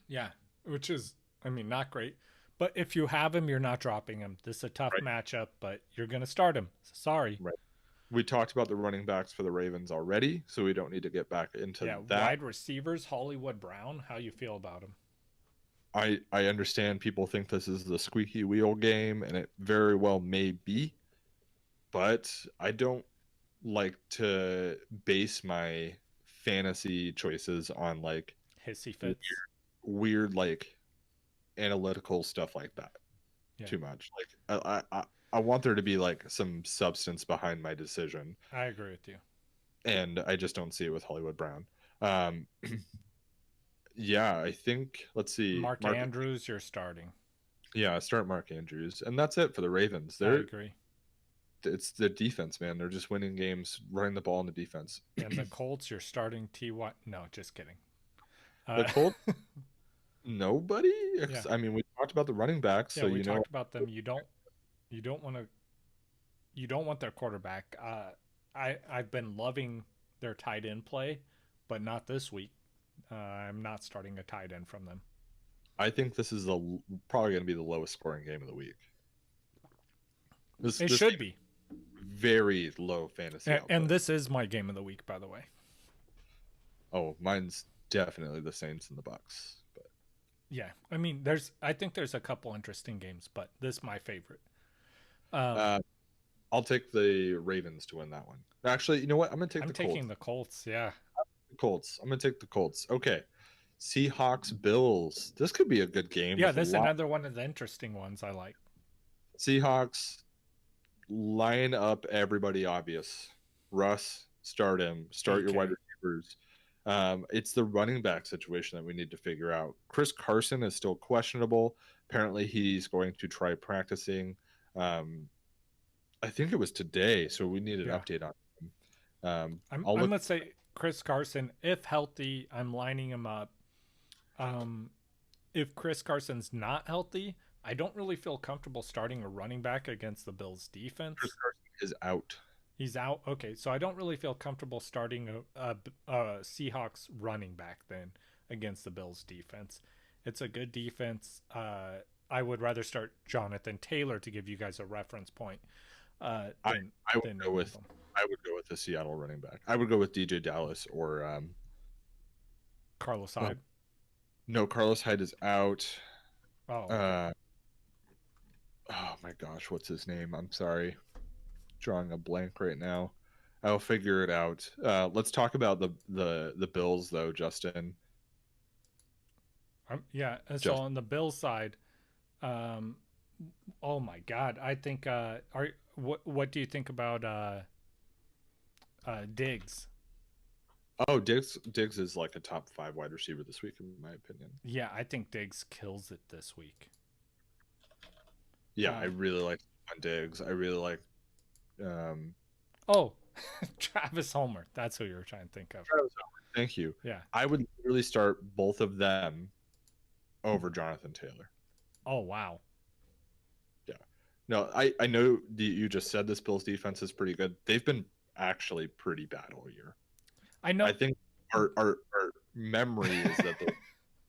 Yeah, which is, I mean, not great. But if you have him, you're not dropping him. This is a tough matchup, but you're going to start him. Sorry. Right. We talked about the running backs for the Ravens already, so we don't need to get back into that. Wide receivers, Hollywood Brown, how you feel about him? I understand people think this is the squeaky wheel game, and it very well may be, but I don't like to base my fantasy choices on like hissy fits, weird like analytical stuff like that too much. Like I want there to be like some substance behind my decision. I agree with you, and I just don't see it with Hollywood Brown. Yeah, I think, let's see. Mark Andrews, you're starting. Yeah, start Mark Andrews. And that's it for the Ravens. I agree. It's the defense, man. They're just winning games, running the ball in the defense. And the Colts, you're starting T.Y. No, just kidding. The Colts, nobody? Yeah. I mean, we talked about the running backs. Yeah, so we talked about them. You don't want their quarterback. I've been loving their tight end play, but not this week. I'm not starting a tight end from them. I think this is probably going to be the lowest scoring game of the week. This should be. Very low fantasy. And this is my game of the week, by the way. Oh, mine's definitely the Saints and the Bucks. But yeah, I mean, I think there's a couple interesting games, but this is my favorite. I'll take the Ravens to win that one. Actually, you know what? I'm taking the Colts. Yeah. Colts. I'm going to take the Colts. Okay. Seahawks Bills. This could be a good game. Yeah, this is another one of the interesting ones I like. Seahawks, line up everybody obvious. Russ, start him. Start your wide receivers. It's the running back situation that we need to figure out. Chris Carson is still questionable. Apparently, he's going to try practicing. I think it was today, so we need an update on him. I'm going to say Chris Carson, if healthy, I'm lining him up. If Chris Carson's not healthy, I don't really feel comfortable starting a running back against the Bills' defense. Chris Carson is out. He's out. Okay, so I don't really feel comfortable starting a Seahawks running back then against the Bills' defense. It's a good defense. I would rather start Jonathan Taylor to give you guys a reference point. I would go with the Seattle running back. I would go with DJ Dallas or Carlos Hyde. No, Carlos Hyde is out. Oh. Okay. Oh my gosh, what's his name? I'm sorry. Drawing a blank right now. I'll figure it out. Let's talk about the Bills though, Justin. So on the Bills side, oh my God, I think what do you think about Diggs? Oh, Diggs is like a top 5 wide receiver this week, in my opinion. Yeah, I think Diggs kills it this week. Yeah, I really like on Diggs. I really like. Travis Homer. That's who you were trying to think of. Travis Homer. Thank you. Yeah, I would literally start both of them over Jonathan Taylor. Oh wow. Yeah. No, I know you just said this Bills defense is pretty good. They've been actually pretty bad all year. I know. I think our memory is that they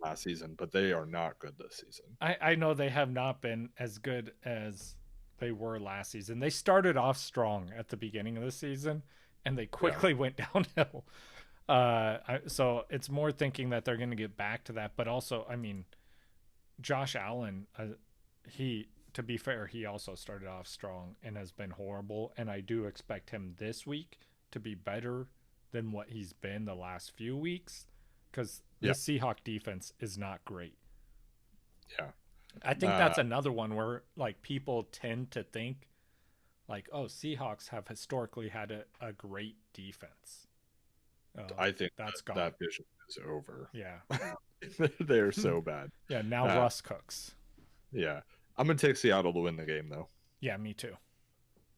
last season, but they are not good this season. I know they have not been as good as they were last season. They started off strong at the beginning of the season, and they quickly went downhill. So it's more thinking that they're going to get back to that. But also, I mean, Josh Allen, to be fair, he also started off strong and has been horrible. And I do expect him this week to be better than what he's been the last few weeks, because the Seahawks defense is not great. Yeah. I think that's another one where like people tend to think like, oh, Seahawks have historically had a great defense. I think that's gone. That vision is over. Yeah. They're so bad. Yeah. Now Russ cooks. Yeah. I'm going to take Seattle to win the game, though. Yeah, me too.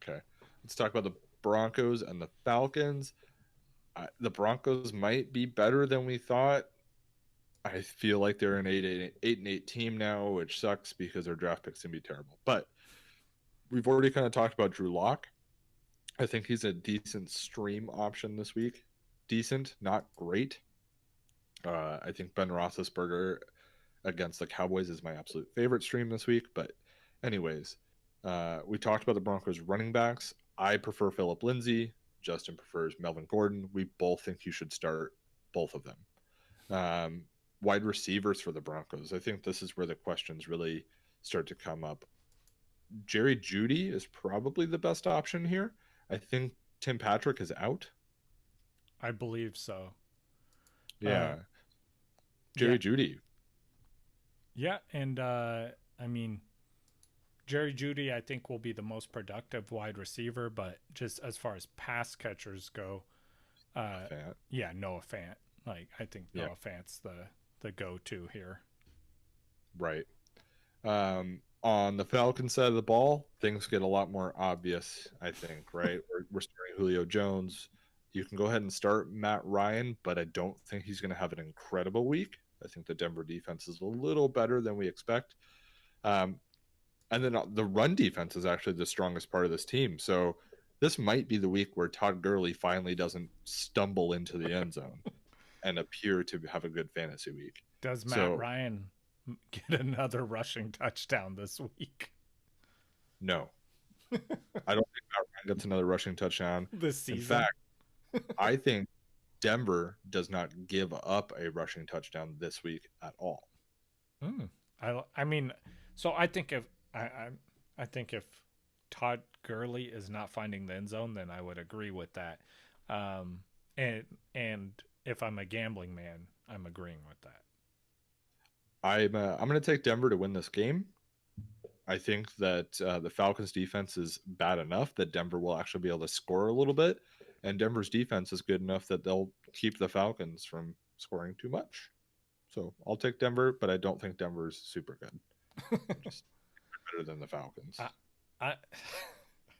Okay. Let's talk about the Broncos and the Falcons. The Broncos might be better than we thought. I feel like they're an 8-8 team now, which sucks because their draft picks can be terrible. But we've already kind of talked about Drew Lock. I think he's a decent stream option this week. Decent, not great. I think Ben Roethlisberger against the Cowboys is my absolute favorite stream this week. But anyways, we talked about the Broncos running backs. I prefer Phillip Lindsay. Justin prefers Melvin Gordon. We both think you should start both of them. Wide receivers for the Broncos. I think this is where the questions really start to come up. Jerry Jeudy is probably the best option here. I think Tim Patrick is out. I believe so. Yeah. Jerry Jeudy. Yeah, and I mean, Jerry Jeudy I think will be the most productive wide receiver, but just as far as pass catchers go, yeah, Noah Fant. Like I think Noah Fant's the go-to here. Right. On the Falcons side of the ball, things get a lot more obvious, I think, right? We're starting Julio Jones. You can go ahead and start Matt Ryan, but I don't think he's going to have an incredible week. I think the Denver defense is a little better than we expect. And then the run defense is actually the strongest part of this team. So this might be the week where Todd Gurley finally doesn't stumble into the end zone and appear to have a good fantasy week. Does Matt Ryan get another rushing touchdown this week? No. I don't think Matt Ryan gets another rushing touchdown this season. In fact, I think Denver does not give up a rushing touchdown this week at all. I mean, so I think if I think if Todd Gurley is not finding the end zone, then I would agree with that. And if I'm a gambling man, I'm agreeing with that. I'm going to take Denver to win this game. I think that the Falcons defense is bad enough that Denver will actually be able to score a little bit, and Denver's defense is good enough that they'll keep the Falcons from scoring too much. So I'll take Denver, but I don't think Denver's super good. Just better than the Falcons. I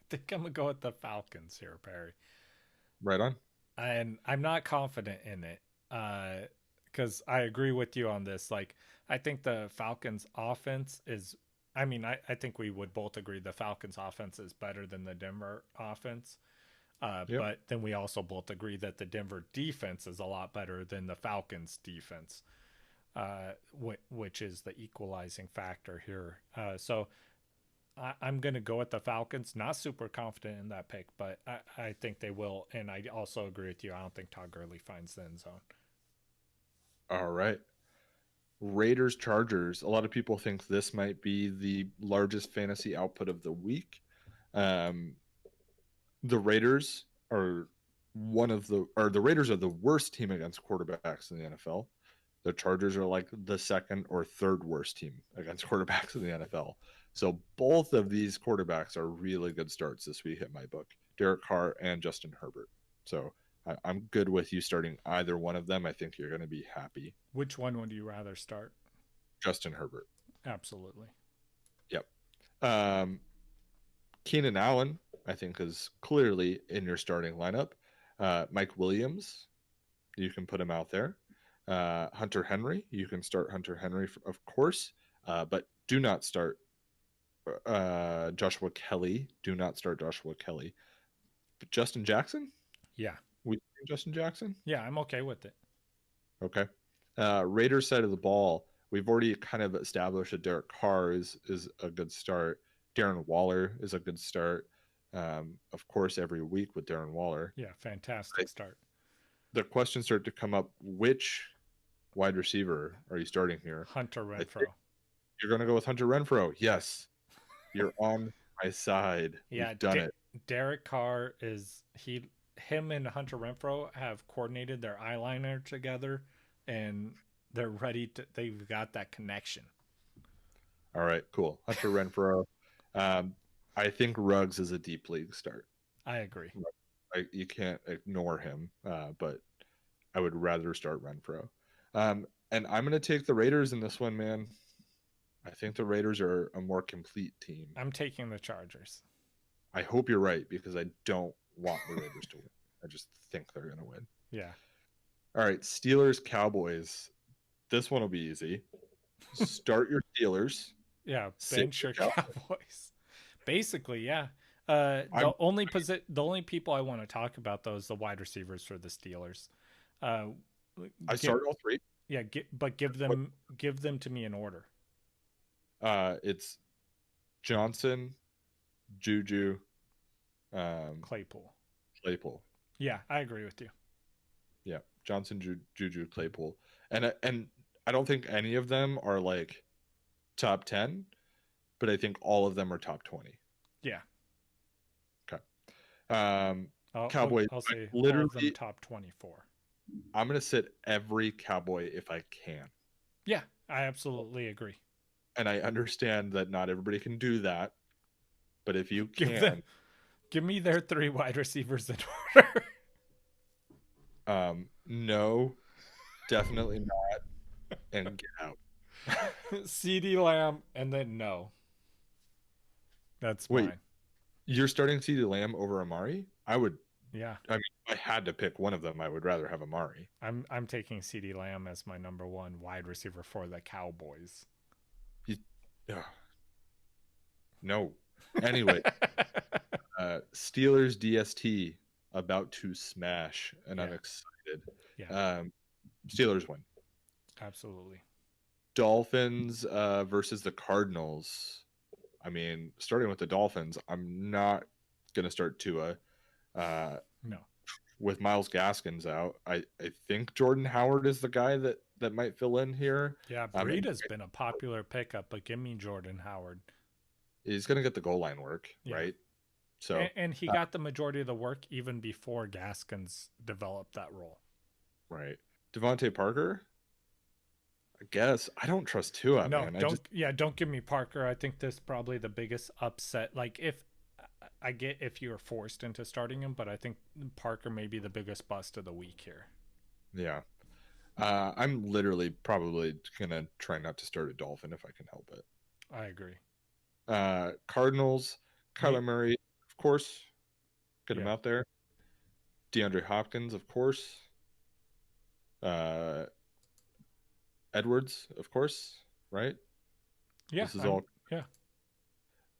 think I'm going to go with the Falcons here, Perry. Right on. And I'm not confident in it because I agree with you on this. Like, I think the Falcons offense is, I mean, I think we would both agree the Falcons offense is better than the Denver offense. But then we also both agree that the Denver defense is a lot better than the Falcons defense, which is the equalizing factor here. So I'm going to go with the Falcons. Not super confident in that pick, but I think they will. And I also agree with you. I don't think Todd Gurley finds the end zone. All right. Raiders Chargers. A lot of people think this might be the largest fantasy output of the week. The Raiders are the Raiders are the worst team against quarterbacks in the NFL. The Chargers are like the second or third worst team against quarterbacks in the NFL. So both of these quarterbacks are really good starts this week at my book. Derek Carr and Justin Herbert. So I'm good with you starting either one of them. I think you're going to be happy. Which one would you rather start? Justin Herbert. Absolutely. Yep. Keenan Allen, I think, is clearly in your starting lineup. Mike Williams, you can put him out there. Hunter Henry, you can start Hunter Henry, of course, but do not start Joshua Kelly. Do not start Joshua Kelly. But Justin Jackson? Yeah. Justin Jackson? Yeah, I'm okay with it. Okay. Raiders side of the ball, we've already kind of established that Derek Carr is a good start. Darren Waller is a good start. Of course, every week with Darren Waller. Yeah, fantastic start. The questions start to come up. Which wide receiver are you starting here? Hunter Renfrow. You're going to go with Hunter Renfrow. Yes. You're on my side. Yeah, you've done it. Derek Carr him and Hunter Renfrow have coordinated their eyeliner together, and they've got that connection. All right, cool. Hunter Renfrow. I think Ruggs is a deep league start. I agree. You can't ignore him, but I would rather start Renfrow. And I'm going to take the Raiders in this one, man. I think the Raiders are a more complete team. I'm taking the Chargers. I hope you're right because I don't want the Raiders to win. I just think they're going to win. Yeah. All right, Steelers, Cowboys. This one will be easy. Start your Steelers. Yeah, bench your Cowboys. Basically, yeah. The only people I want to talk about though is the wide receivers for the Steelers. I start all three. Yeah, but give them to me in order. It's Johnson, Juju, Claypool. Yeah, I agree with you. Yeah, Johnson, Juju, Claypool, and I don't think any of them are like top 10, but I think all of them are top 20. Yeah. Okay. Cowboys. I'll say literally all of them top 24. I'm gonna sit every Cowboy if I can. Yeah, I absolutely agree. And I understand that not everybody can do that, but if you can, give me their 3 wide receivers in order. No, definitely not, and get out. CeeDee Lamb and then no. That's mine. You're starting CeeDee Lamb over Amari? I would. Yeah. I mean, if I had to pick one of them, I would rather have Amari. I'm taking CeeDee Lamb as my number 1 wide receiver for the Cowboys. No. Anyway, Steelers DST about to smash, and I'm excited. Yeah. Steelers win. Absolutely. Dolphins versus the Cardinals. I mean, starting with the Dolphins, I'm not going to start Tua. No. With Myles Gaskins out, I think Jordan Howard is the guy that might fill in here. Yeah, Breida's been a popular pickup, but give me Jordan Howard. He's going to get the goal line work, right? So and he got the majority of the work even before Gaskins developed that role. Right. Devonte Parker? I guess. I don't trust Tua, man. Don't give me Parker. I think this is probably the biggest upset. Like, if you're forced into starting him, but I think Parker may be the biggest bust of the week here. Yeah. I'm literally probably going to try not to start a Dolphin if I can help it. I agree. Cardinals, Kyler Murray, of course. Get him out there. DeAndre Hopkins, of course. Edwards, of course, right? Yeah. This is all. Yeah.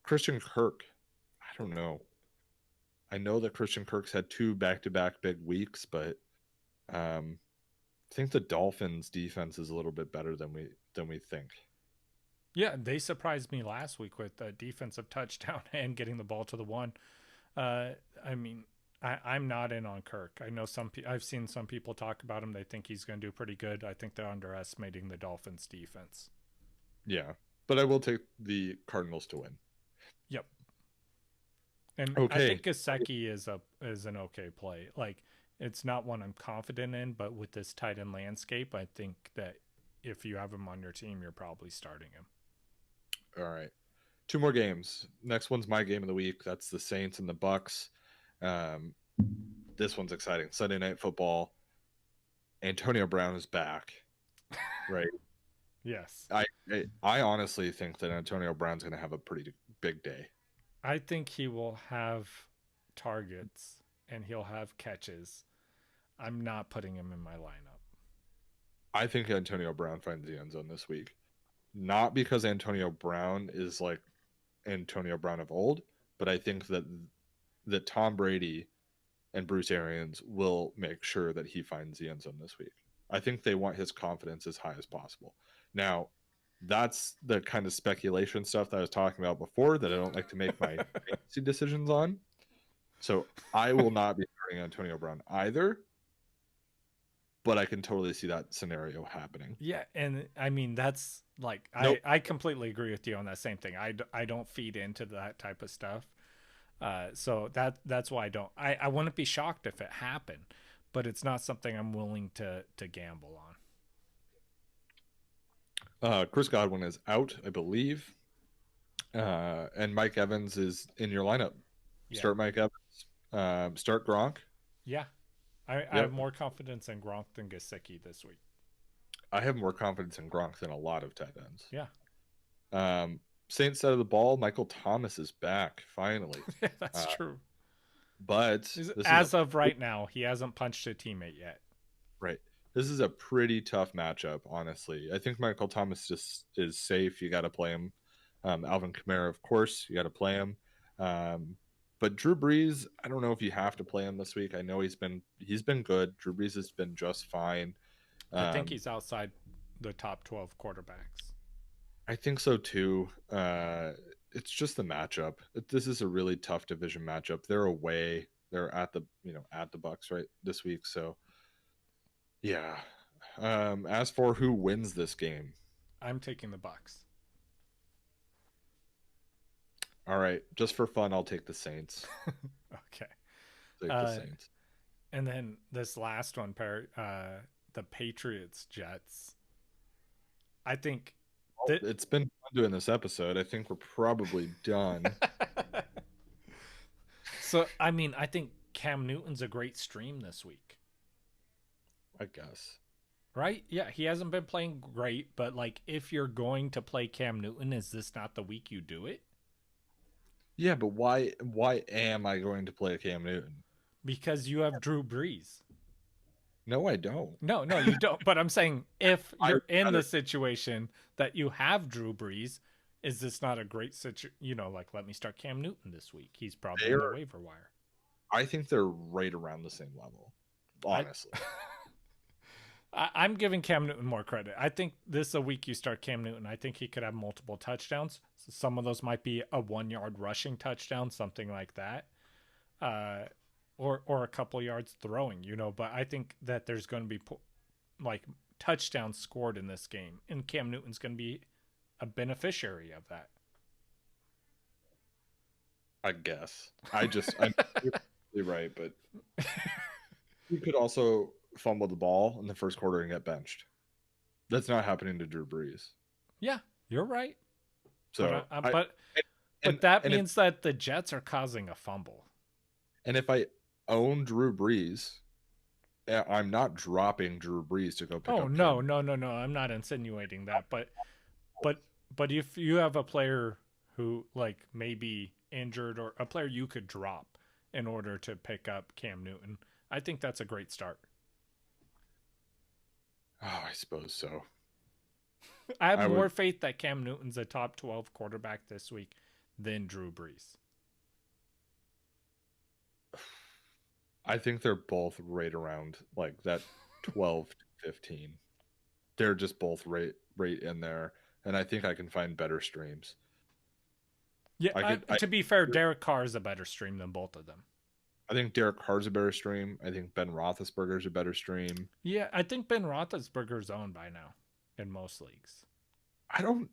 Christian Kirk. I don't know. I know that Christian Kirk's had 2 back-to-back big weeks, but I think the Dolphins' defense is a little bit better than we think. Yeah, they surprised me last week with a defensive touchdown and getting the ball to the 1. I mean, I'm not in on Kirk. I know I've seen some people talk about him. They think he's going to do pretty good. I think they're underestimating the Dolphins' defense. Yeah, but I will take the Cardinals to win. Yep. And I think Gesicki is an okay play. Like, it's not one I'm confident in, but with this tight end landscape, I think that if you have him on your team, you're probably starting him. All right. 2 more games. Next one's my game of the week. That's the Saints and the Bucks. This one's exciting. Sunday Night Football. Antonio Brown is back. Right? Yes. I honestly think that Antonio Brown's going to have a pretty big day. I think he will have targets and he'll have catches. I'm not putting him in my lineup. I think Antonio Brown finds the end zone this week. Not because Antonio Brown is like Antonio Brown of old, but I think that Tom Brady and Bruce Arians will make sure that he finds the end zone this week. I think they want his confidence as high as possible. Now, that's the kind of speculation stuff that I was talking about before that I don't like to make my fantasy decisions on. So I will not be starting Antonio Brown either, but I can totally see that scenario happening. Yeah, and I mean, that's like, Nope. I completely agree with you on that same thing. I don't feed into that type of stuff. So that's why I wouldn't be shocked if it happened, but it's not something I'm willing to gamble on. Chris Godwin is out, I believe. And Mike Evans is in your lineup. Yeah. Start Mike Evans. Start Gronk. Yeah. I have more confidence in Gronk than Gesicki this week. I have more confidence in Gronk than a lot of tight ends. Yeah. Saints side of the ball, Michael Thomas is back finally. Yeah, that's true. But as of right now, he hasn't punched a teammate yet. Right. This is a pretty tough matchup, honestly. I think Michael Thomas just is safe. You got to play him. Alvin Kamara, of course, you got to play him. But Drew Brees, I don't know if you have to play him this week. I know he's been good. Drew Brees has been just fine. I think he's outside the top 12 quarterbacks. I think so too. It's just the matchup. This is a really tough division matchup. They're away. They're at the Bucs right this week. So yeah. As for who wins this game, I'm taking the Bucs. All right, just for fun, I'll take the Saints. Okay. Take the Saints. And then this last one, the Patriots Jets. I think it's been fun doing this episode. I think we're probably done. So, I mean, I think Cam Newton's a great stream this week. I guess. Right? Yeah, he hasn't been playing great, but like if you're going to play Cam Newton, is this not the week you do it? Yeah, but why am I going to play Cam Newton? Because you have Drew Brees. No, I don't. No, you don't. But I'm saying if you're in the situation that you have Drew Brees, is this not a great situation? Like let me start Cam Newton this week. He's probably on the waiver wire. I think they're right around the same level, honestly. I'm giving Cam Newton more credit. I think this is a week you start Cam Newton. I think he could have multiple touchdowns. So some of those might be a 1-yard rushing touchdown, something like that. Or a couple yards throwing, but I think that there's going to be like touchdowns scored in this game, and Cam Newton's going to be a beneficiary of that. I guess. I'm really right, but you could also fumble the ball in the first quarter and get benched. That's not happening to Drew Brees. Yeah, you're right. So, but that means that the Jets are causing a fumble. And if I own Drew Brees, I'm not dropping Drew Brees to go pick up. No. I'm not insinuating that, but if you have a player who like may be injured or a player you could drop in order to pick up Cam Newton, I think that's a great start. Oh, I suppose so. I have more faith that Cam Newton's a top 12 quarterback this week than Drew Brees. I think they're both right around like that 12 to 15. They're just both right in there, and I think I can find better streams. Yeah, to be fair, Derek Carr is a better stream than both of them. I think Derek Carr's a better stream. I think Ben Roethlisberger's a better stream. Yeah, I think Ben Roethlisberger's owned by now in most leagues. I don't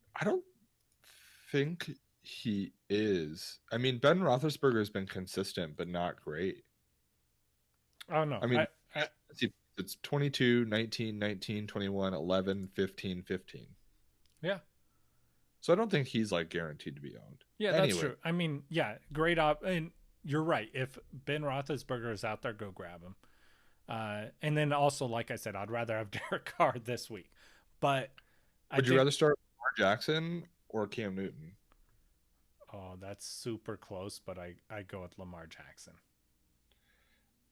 think he is. I mean, Ben Roethlisberger has been consistent, but not great. Oh, no. I mean, it's 22, 19, 19, 21, 11, 15, 15. Yeah. So I don't think he's like guaranteed to be owned. Yeah, that's true. I mean, yeah, great and you're right. If Ben Roethlisberger is out there, go grab him. And then also, like I said, I'd rather have Derek Carr this week. But would you rather start Lamar Jackson or Cam Newton? Oh, that's super close, but I go with Lamar Jackson.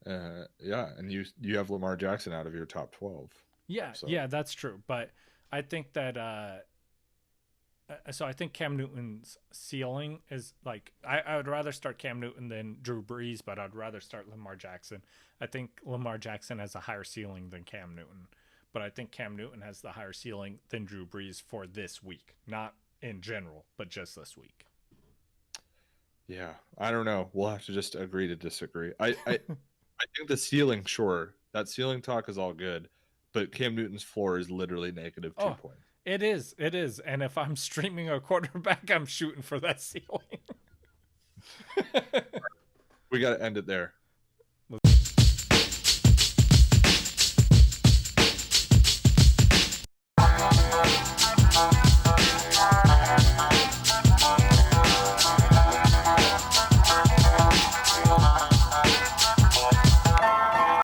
Yeah, and you have Lamar Jackson out of your top 12. Yeah, so. Yeah, that's true. But I think that so I think Cam Newton's ceiling is like I would rather start Cam Newton than Drew Brees, but I'd rather start Lamar Jackson. I think Lamar Jackson has a higher ceiling than Cam Newton, but I think Cam Newton has the higher ceiling than Drew Brees for this week, not in general, but just this week. Yeah, I don't know. We'll have to just agree to disagree. I think the ceiling, sure, that ceiling talk is all good, but Cam Newton's floor is literally -2 points. It is. And if I'm streaming a quarterback, I'm shooting for that ceiling. We got to end it there.